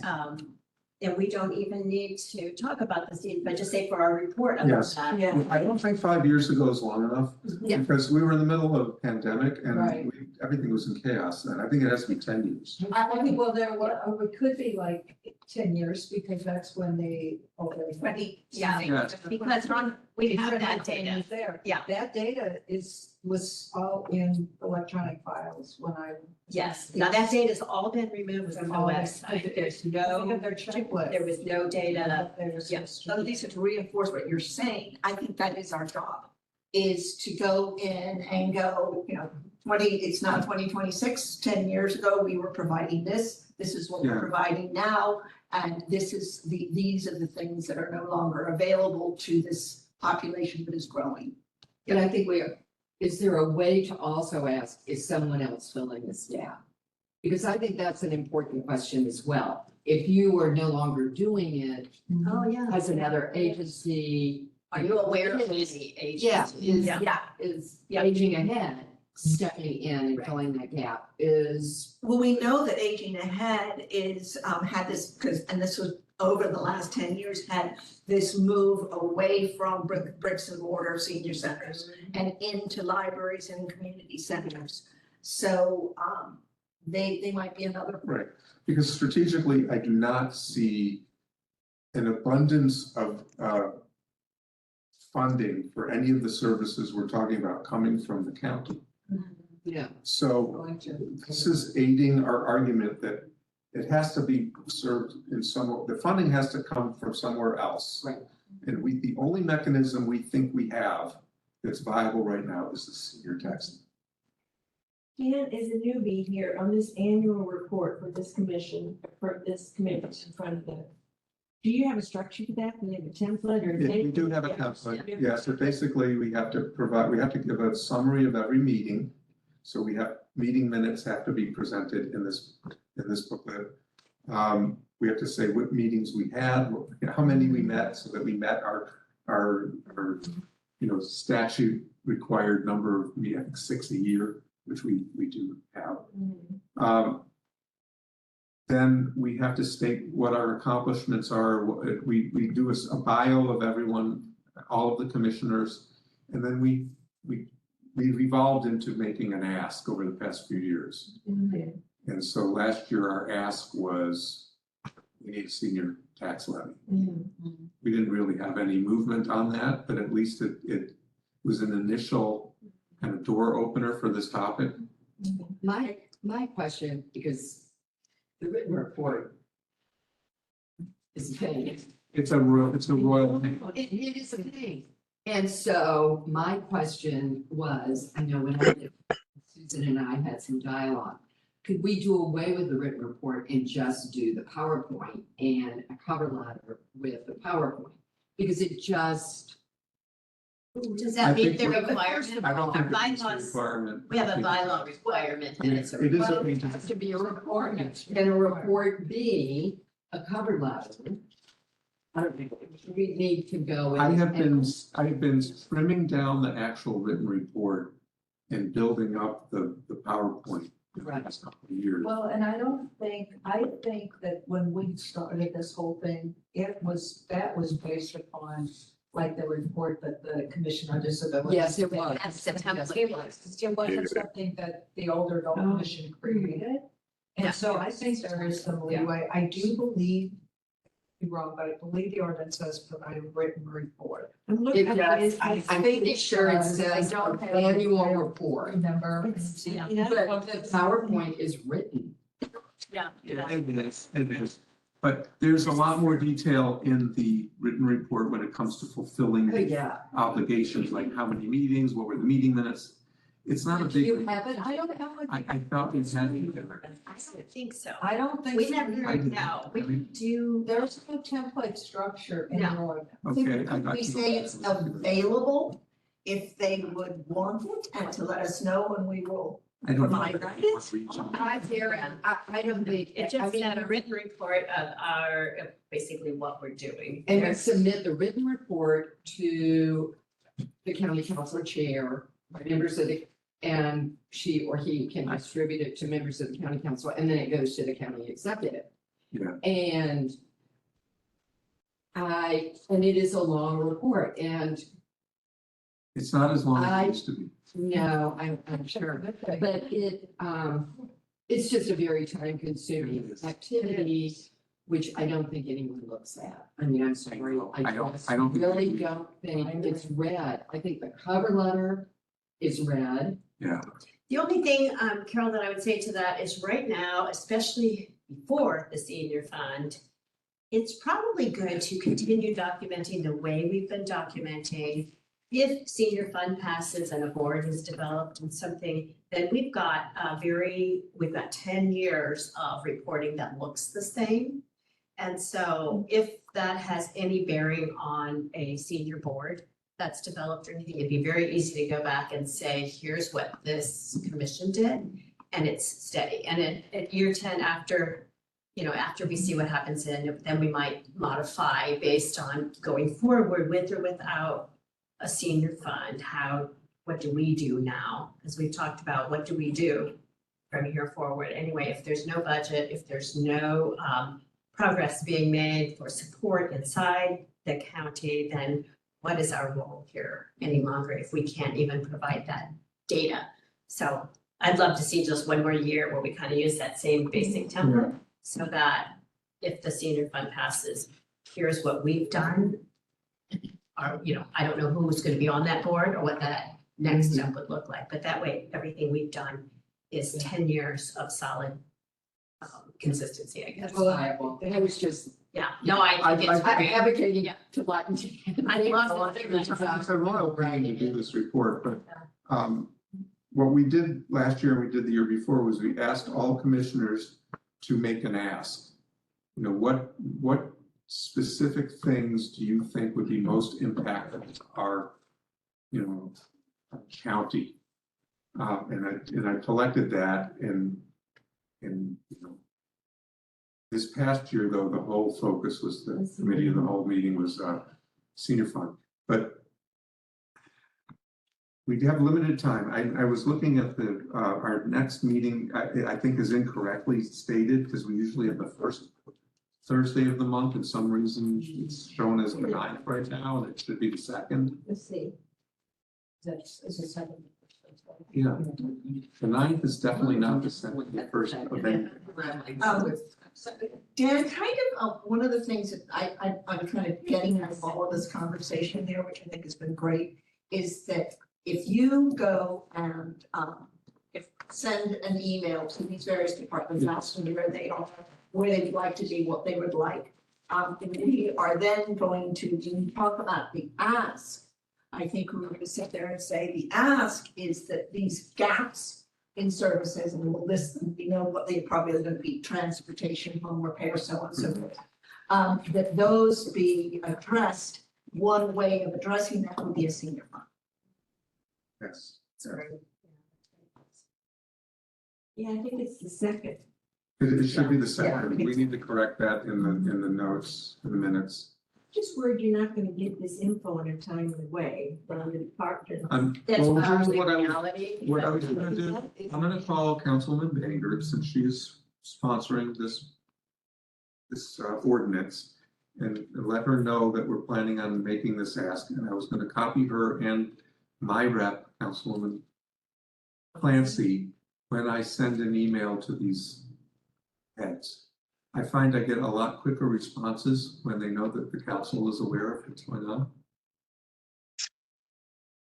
we don't even need to talk about this, but just say for our report about Yes. that. Yeah. I don't think 5 years ago is long enough, Yeah. because we were in the middle of a pandemic and Right. everything was in chaos then. I think it has to be 10 years. I think, well, it could be like 10 years, because that's when Yeah, Yes. because we have that data. There. Yeah. That data was all in electronic files when I. Yes, now that data's all been removed from the website. There's no, Their checklist. there was no data. There's Yeah. just- So Lisa, to reinforce what you're saying, I think that is our job, is to go in and go, it's not 2026, 10 years ago, we were providing this is what we're Yeah. providing now, and these are the things that are no longer available to this population that is growing. But I think is there a way to also ask, is someone else filling this gap? Because I think that's an important question as well. If you are no longer doing it, Oh, yeah. has another agency? Are you aware of any agencies? Yeah, is aging ahead, stepping in and filling that gap is, Well, we know that Aging Ahead had this, and this was over the last 10 years, had this move away from bricks and mortar senior centers and into libraries and community centers. So they might be another. Right, because strategically, I do not see an abundance of funding for any of the services we're talking about coming from the county. yeah. So this is aiding our argument that it has to be served in the funding has to come from somewhere else. Right. And the only mechanism we think we have that's viable right now is the senior tax. Dan is a newbie here on this annual report for this commission, for this committee in front of the Do you have a structure for that? Do you have a template or? Yeah, we do have a template, yeah, so basically we have to give a summary of every meeting. So we have, meeting minutes have to be presented in this booklet. We have to say what meetings we had, how many we met, so that we met our statute required number of, I think 6 a year, which we do have. Then we have to state what our accomplishments are. We do a bio of everyone, all of the commissioners, and then we evolved into making an ask over the past few years. And so last year our ask was, we need a senior tax levy. We didn't really have any movement on that, but at least it was an initial kind of door opener for this topic. My question, because the written report is a pain. It's a royal thing. It is a pain. And so my question was, I know when Susan and I had some dialogue, could we do away with the written report and just do the PowerPoint and a cover letter with the PowerPoint? Because it just. Does I that meet think the we're- requirement? I don't think Our it's a bylaws, requirement. we have a bylaw requirement I mean, that it's a. it is Well, a- it has to be a report, and a report be a cover letter. I don't think we need to go. I have and- been trimming down the actual written report and building up the PowerPoint the Right. last couple of years. Well, and I think that when we started this whole thing, that was based upon like the report that the Commission on Disabilities. Yes, it was. That's the Yes, template. it was. It wasn't something that the older adult Oh. commission created. Yeah. And so I think there is some leeway. I do believe, I'm wrong, but I believe the ordinance says provide a written report. I'm It looking at does, it. I'm pretty sure it says annual report, Remember? Yeah. but the PowerPoint is written. Yeah. It is. But there's a lot more detail in the written report when it comes to fulfilling Oh, the yeah. obligations, like how many meetings, what were the meeting minutes? It's not a Do you big, have it? I don't have it. I thought it had. I don't think so. I don't think. We so. never, I didn't. no, we I mean- do. There's no template structure in the No. ordinance. Okay. Could we say it's available if they would want it and to let us know and we will I don't know. provide that? I don't think, It I just mean, said a written report of our, basically what we're doing. and we There's- submit the written report to the county council chair, members of the, and she or he can distribute it to members of the county council, and then it goes to the county executive. Yeah. And it is a long report, and It's not as long as I- it used to be. no, I'm sure, but it's just a very time consuming It is. activity, which I don't think anyone looks at. I mean, I'm sorry, I don't just think really we do. don't think it's read. I think the cover letter is read. Yeah. The only thing, Carol, that I would say to that is right now, especially before the senior fund, it's probably good to continue documenting the way we've been documenting. If senior fund passes and a board is developed and something, then we've got 10 years of reporting that looks the same. And so if that has any bearing on a senior board that's developed or anything, it'd be very easy to go back and say, here's what this commission did, and it's steady. And at year 10, after we see what happens then we might modify based on going forward with or without a senior fund. What do we do now? As we've talked about, what do we do from here forward? Anyway, if there's no budget, if there's no progress being made for support inside the county, then what is our role here any longer if we can't even provide that data? So I'd love to see just one more year where we kind of use that same basic template so that if the senior fund passes, here's what we've done. I don't know who's going to be on that board or what that next step would look like, but that way, everything we've done is 10 years of solid consistency, I guess. Reliable. I was just Yeah, no, I think it's great. advocating Yeah. to Latin. I love it. It's a royal thing to do this report, but what we did last year and we did the year before was we asked all commissioners to make an ask. What specific things do you think would be most impactful to our, county? And I collected that this past year, though, the whole focus was the committee of the whole meeting was senior fund, but we have limited time. I was looking at our next meeting, I think is incorrectly stated because we usually have the first Thursday of the month. For some reason, it's shown as the 9th right now, and it should be the 2nd. Let's see. It's a second. Yeah, the 9th is definitely not the second, the first event. Dan, kind of, one of the things that I'm kind of getting out of all of this conversation there, which I think has been great, is that if you go and, send an email to these various departments, asking where they are, where they'd like to be, what they would like, we are then going to, when you talk about the ask, I think we're going to sit there and say, the ask is that these gaps in services, and we'll list them, we know what they probably are going to be: transportation, home repair, so on and so forth. That those be addressed. One way of addressing that would be a senior fund. Yes. Sorry. Yeah, I think it's the second. It should be the Yeah. 2nd. We need to correct that in the notes, in the minutes. Just worried you're not gonna get this info in a timely way from the department. That's Well, our here's what I was reality. What I was gonna do, I'm gonna call Councilwoman Banger, since she's sponsoring this ordinance, and let her know that we're planning on making this ask, and I was gonna copy her and my rep, Councilwoman Clancy, when I send an email to these heads. I find I get a lot quicker responses when they know that the council is aware of what's going on.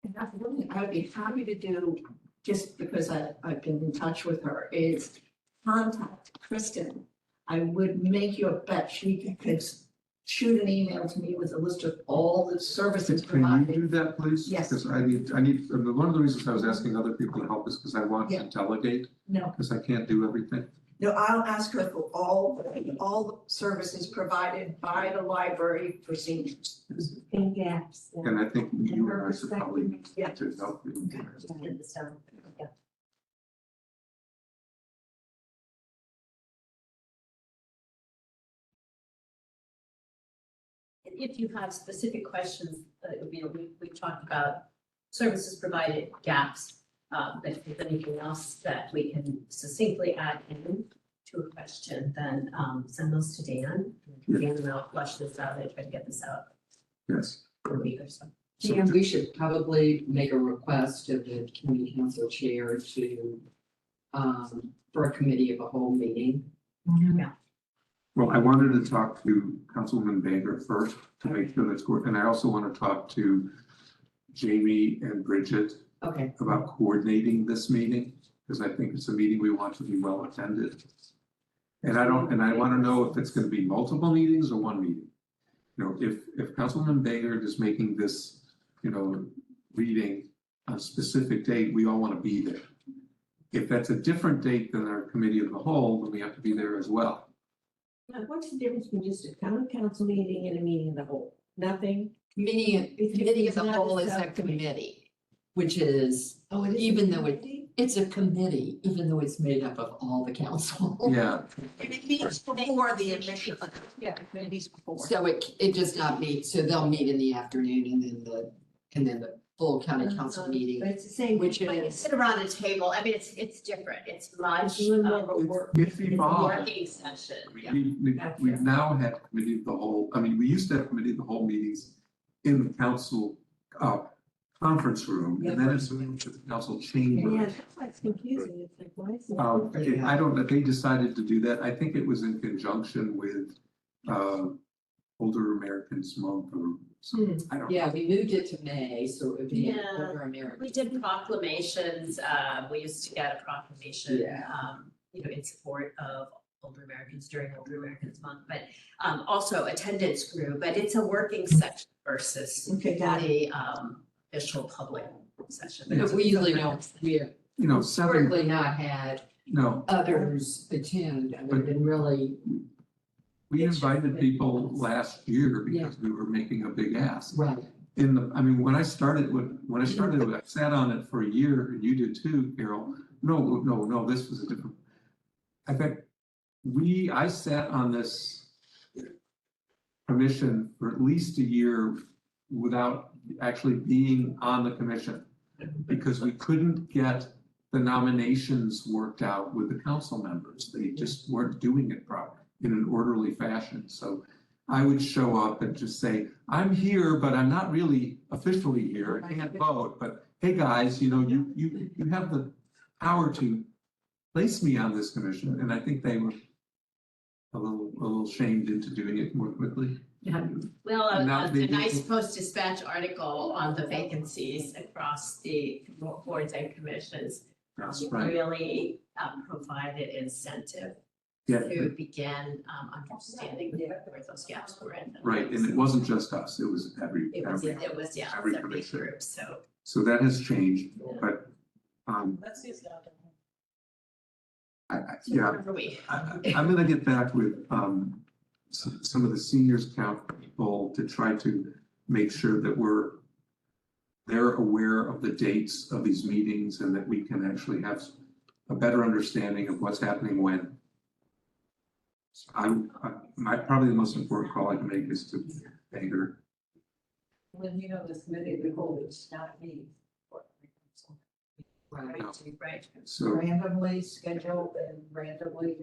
And that's one thing I would be happy to do, just because I've been in touch with her, is contact Kristen. I would make you a bet she could shoot an email to me with a list of all the services Can you provided. do that, please? Yes. Because I need, one of the reasons I was asking other people to help is because I want to Yeah. delegate, No, because I can't do everything. no, I'll ask her for all the services provided by the library for seniors. And gaps. yeah. And I think you and her I should probably perspective. Yeah. to help you. Get this done. Yeah. If you have specific questions, we've talked about services provided, gaps. If there's anything else that we can succinctly add in to a question, then send those to Dan. Dan and I'll flush this out and try to get this out Yes. in a week or so. Dan, we should probably make a request of the community council chair to, for a committee of a whole meeting. Well, I wanted to talk to Councilwoman Banger first to make sure that's good. And I also want to talk to Jamie and Bridget Okay. about coordinating this meeting, because I think it's a meeting we want to be well attended. And I want to know if it's going to be multiple meetings or one meeting. If Councilwoman Banger is making this, reading on a specific date, we all want to be there. If that's a different date than our committee of the whole, then we have to be there as well. Now, what's the difference between just a common council meeting and a meeting of the whole? Nothing? Committee of the whole is a committee, which is, Oh, it is. even though it's a committee, even though it's made up of all the council. Yeah, And it meets before the admission. Yeah, it meets before. So it does not meet, so they'll meet in the afternoon and then the full county council meeting, But it's the same. which When you is, sit around a table, I mean, it's different. It's much It's a little more of a it's work. it's evolved. working session. Yeah. We've now had committee of the whole, we used to have committee of the whole meetings in the council conference room, and then it's moved to the council Yeah, chamber. that's why it's confusing. It's like, why is it? I don't know, they decided to do that. I think it was in conjunction with Older Americans Month or something. I don't know. yeah, we moved it to May, so it would be Yeah, older American. We did proclamations, we used to get a proclamation, Yeah. in support of older Americans during Older Americans Month, but also attendance grew, but it's a working session versus Okay, got it. a official public session. But we usually don't, we have Seven, historically not had no, others attend, other than really We It should invited be. people last year because we were making a big ask. Right. I mean, when I started, I sat on it for a year, and you did too, Carol. No, this was a different. I think I sat on this commission for at least a year without actually being on the commission. Because we couldn't get the nominations worked out with the council members. They just weren't doing it properly in an orderly fashion. So I would show up and just say, I'm here, but I'm not really officially here. I can't vote, but hey, guys, you have the power to place me on this commission. And I think they were a little shamed into doing it more quickly. Well, Now a they do- nice Post-Dispatch article on the vacancies across the boards and commissions That's right. really provided incentive Yeah, to begin understanding where those gaps were in. right. And it wasn't just us. It was every. It was, yeah, it was every a big commission. group, so. So that has changed, but yeah. Where are we? I'm gonna get back with some of the seniors count people to try to make sure that they're aware of the dates of these meetings and that we can actually have a better understanding of what's happening when. Probably the most important call I can make is to thank her. When you know this committee of the whole, it's not me. Right, right. So, Randomly scheduled and randomly.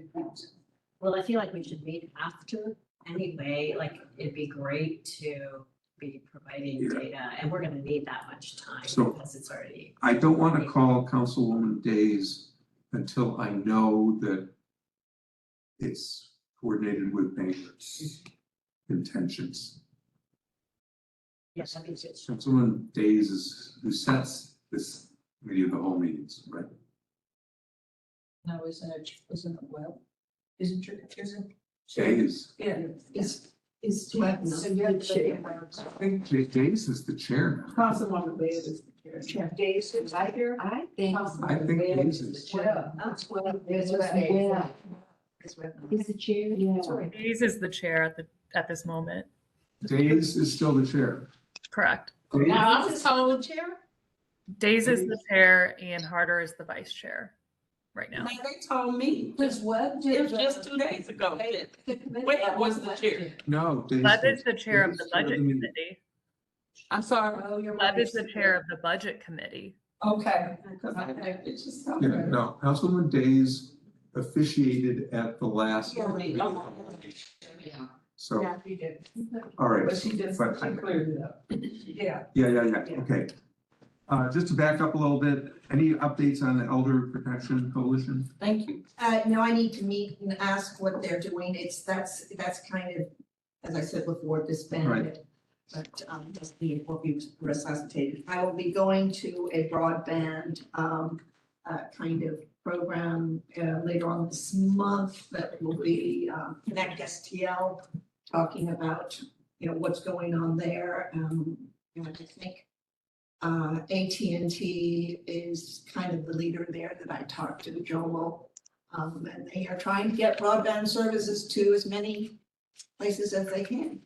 Well, I feel like we should meet after anyway, like it'd be great to be providing Yeah. data and we're gonna need that much time So- because it's already. I don't want to call Councilwoman Days until I know that it's coordinated with Baker's intentions. Yes, I think it's. Councilwoman Days is who sets this committee of the whole meetings, right? No, isn't it well? Isn't Days, yeah, Is Webb so not you're the chair? Days is the chair now. Councilwoman Baird is the chair. Days is I here. I think. I think Days is. That's what. It's Webb. Yeah. Is the chair? Yeah. Days is the chair at this moment. Days is still the chair. Correct. Days- I'm the sole chair. Days is the chair and Harder is the vice chair right now. Like they told me, Because Webb it was just 2 days ago. Where was the chair? No. Days Lev is the chair of Days the is budget meeting. committee. I'm sorry. Oh, you're Lev right. is the chair of the budget committee. Okay. Cause I had pictures. Yeah, no, Councilwoman Days officiated at the last. Yeah. So, Yeah, he did. all right. But she just, But she cleared it up. Yeah. Yeah, okay. Just to back up a little bit, any updates on the Elder Protection Coalition? Thank you. No, I need to meet and ask what they're doing. That's kind of, as I said before, disbanded. But, just will be resuscitated. I will be going to a broadband, kind of program, later on this month that will be, Connect STL, talking about, what's going on there. I think AT&T is kind of the leader there that I talked to, Jomo. And they are trying to get broadband services to as many places as they can.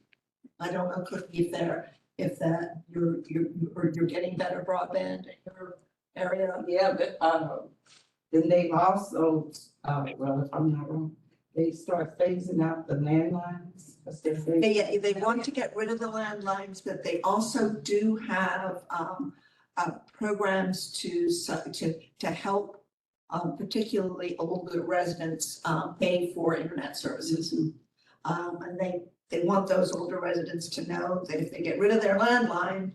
I don't know, Cookie, you're getting better broadband in your area. Yeah, but, then they've also, well, if I'm not wrong, they start phasing out the landlines. 'Cause they're phasing- They want to get rid of the landlines, but they also do have programs to help particularly older residents pay for internet services. And they want those older residents to know that if they get rid of their landline,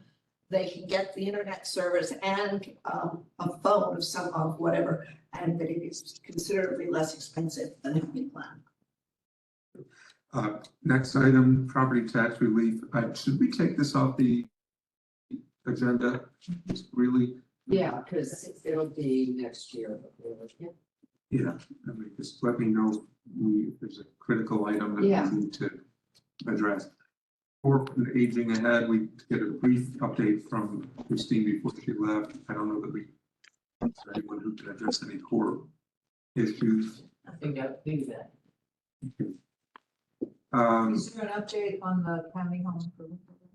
they can get the internet service and a phone of whatever, and that it is considerably less expensive than having a landline. Next item, property tax relief. Should we take this off the agenda? Just really, Yeah, because it'll be next year. yeah, just let me know if there's a critical item that Yeah. we need to address. For aging ahead, we get a brief update from Christine before she left. I don't know that we, anyone who can address any core issues. I think that, Is there an update on the county home improvement program?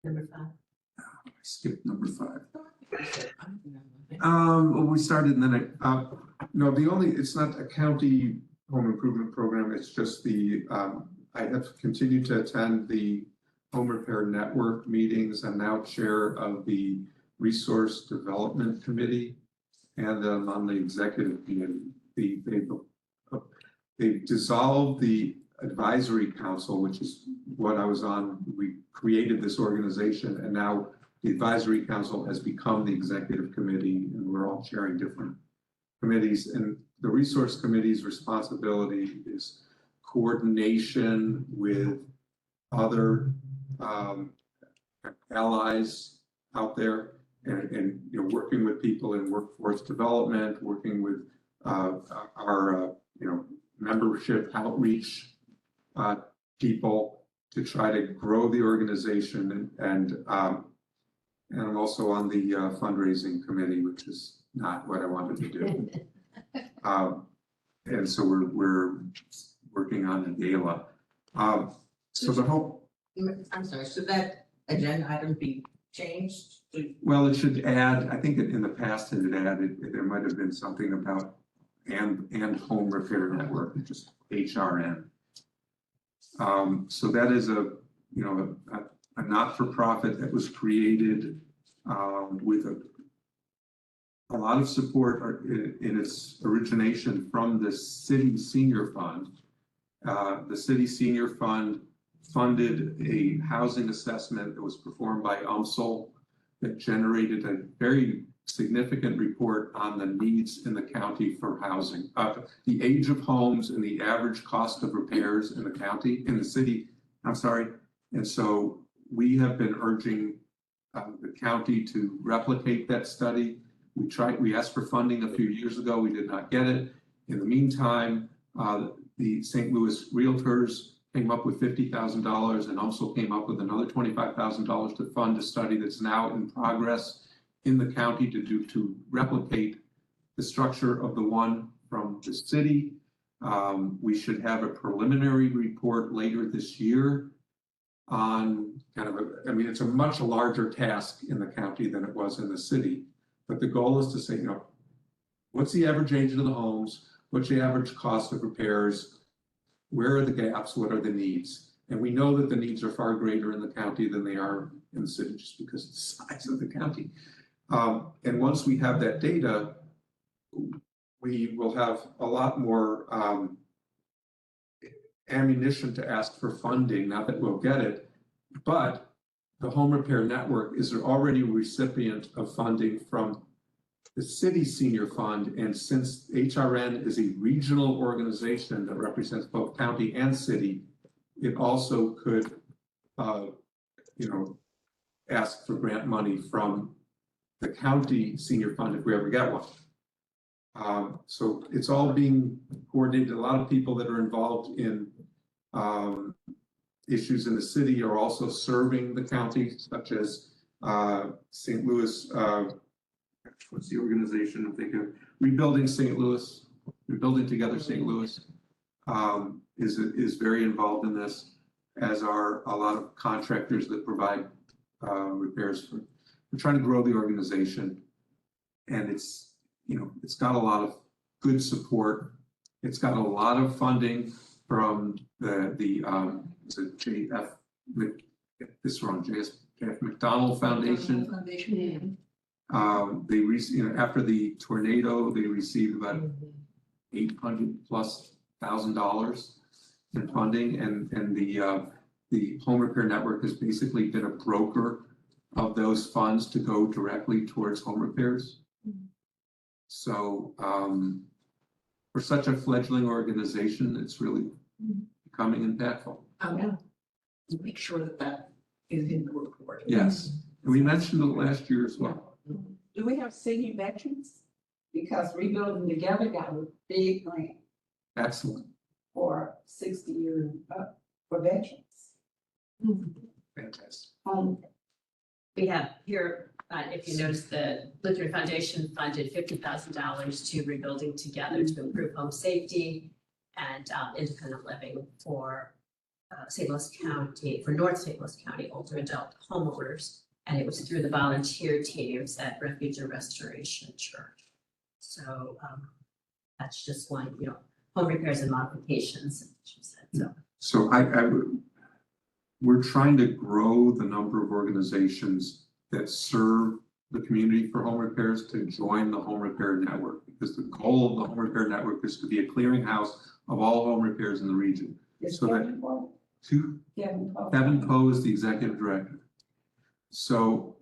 Number 5. Skip number 5. We started and then no, it's not a county home improvement program. It's just I have continued to attend the Home Repair Network meetings. I'm now chair of the Resource Development Committee, and I'm on the executive committee. They've dissolved the advisory council, which is what I was on. We created this organization, and now the advisory council has become the executive committee, and we're all chairing different committees. And the resource committee's responsibility is coordination with other allies out there, and working with people in workforce development, working with our membership outreach people to try to grow the organization, and I'm also on the fundraising committee, which is not what I wanted to do. And so we're working on a gala. So the whole. I'm sorry, should that agenda item be changed? Well, it should add, I think in the past it had added, there might have been something about and Home Repair Network, just HRN. So that is a not-for-profit that was created with a lot of support in its origination from the City Senior Fund. The City Senior Fund funded a housing assessment that was performed by UMSL that generated a very significant report on the needs in the county for housing, the age of homes and the average cost of repairs in the county, in the city, I'm sorry. And so we have been urging the county to replicate that study. We asked for funding a few years ago, we did not get it. In the meantime, the St. Louis Realtors came up with $50,000 and also came up with another $25,000 to fund a study that's now in progress in the county to replicate the structure of the one from the city. We should have a preliminary report later this year on it's a much larger task in the county than it was in the city. But the goal is to say, what's the average age of the homes? What's the average cost of repairs? Where are the gaps? What are the needs? And we know that the needs are far greater in the county than they are in the city, just because of the size of the county. And once we have that data, we will have a lot more ammunition to ask for funding. Not that we'll get it, but the Home Repair Network is already a recipient of funding from the City Senior Fund. And since HRN is a regional organization that represents both county and city, it also could, ask for grant money from the county senior fund if we ever get one. So it's all being coordinated. A lot of people that are involved in issues in the city are also serving the county, such as St. Louis, what's the organization I'm thinking of? Rebuilding St. Louis, Rebuilding Together St. Louis is very involved in this, as are a lot of contractors that provide repairs. We're trying to grow the organization, and it's got a lot of good support. It's got a lot of funding from the JF McDonald Foundation. They after the tornado, they received about $800,000+ in funding, and the Home Repair Network has basically been a broker of those funds to go directly towards home repairs. So for such a fledgling organization, it's really becoming impactful. Make sure that is in the report. Yes, and we mentioned it last year as well. Do we have senior veterans? Because Rebuilding Together got a big grant Excellent. for 60 years for veterans. Fantastic. We have here, if you notice, the Lutheran Foundation funded $50,000 to Rebuilding Together to improve home safety. and independent living for St. Louis County, for North St. Louis County older adult homeowners. And it was through the volunteer teams at Refuge and Restoration Church. So that's just one, home repairs and modifications, she said, so. So we're trying to grow the number of organizations that serve the community for home repairs to join the home repair network, because the goal of the home repair network is to be a clearinghouse of all home repairs in the region. So that Kevin Poe is the executive director. So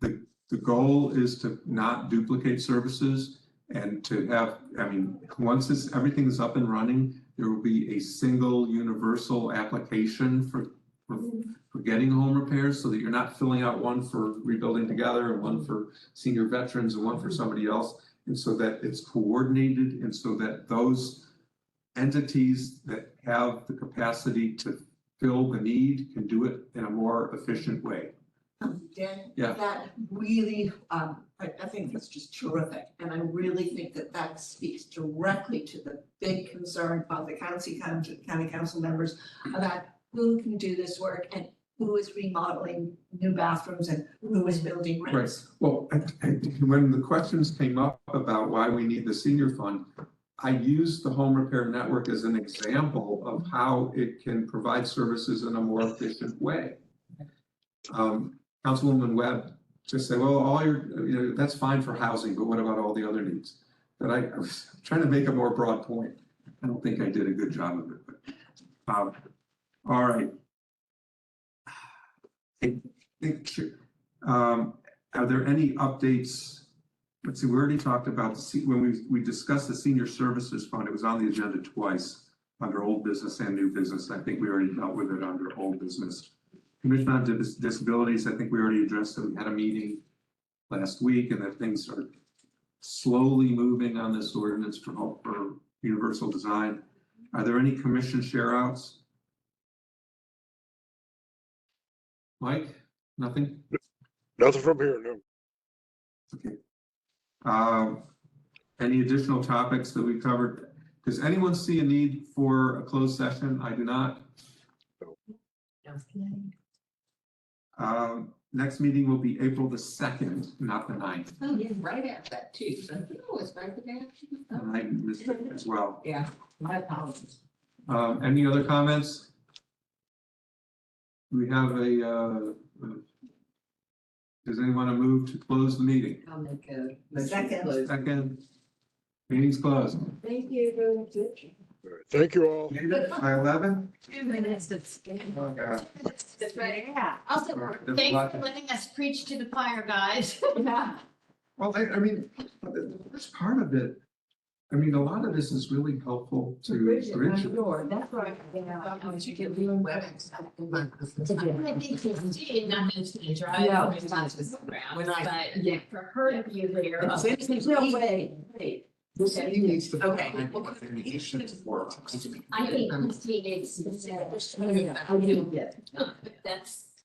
the goal is to not duplicate services and to have, once everything is up and running, there will be a single universal application for getting home repairs, so that you're not filling out one for Rebuilding Together and one for senior veterans and one for somebody else. And so that it's coordinated, and so that those entities that have the capacity to fill the need can do it in a more efficient way. Dan, Yeah. that really, I think that's just terrific. And I really think that speaks directly to the big concern of the county council members about who can do this work and who is remodeling new bathrooms and who is building Right. ramps. Well, when the questions came up about why we need the senior fund, I used the home repair network as an example of how it can provide services in a more efficient way. Councilwoman Webb just said, well, all your, that's fine for housing, but what about all the other needs? But I was trying to make a more broad point. I don't think I did a good job of it, but, all right. I think, are there any updates? Let's see, we already talked about, when we discussed the senior services fund, it was on the agenda twice under old business and new business. I think we already dealt with it under old business. Commission on Disabilities, I think we already addressed that. We had a meeting last week and that things are slowly moving on this ordinance for universal design. Are there any commission share outs? Mike, nothing? Nothing from here, no. Okay. Any additional topics that we covered? Does anyone see a need for a closed session? I do not. Next meeting will be April the 2nd, not the 9th. Oh, yeah, right after that too. So, it's right there. And I missed it as well. Yeah, my apologies. Any other comments? We have does anyone want to move to close the meeting? I'll make a Second. Second, meeting's closed. Thank you. All right, thank you all. Made it by 11? 2 minutes, it's. Oh, God. That's right. Yeah. Also, All right, there's a thanks lot for to- letting us preach to the choir, guys. Yeah. Well, the first part of it, a lot of this is really helpful to Bridget, my Bridget. door, that's right. You can do WebEx. I think Christine, not going to drive. Yeah. When I- But yeah, for her to be there. No way, wait. Okay. I think Christine is. I do, yeah. That's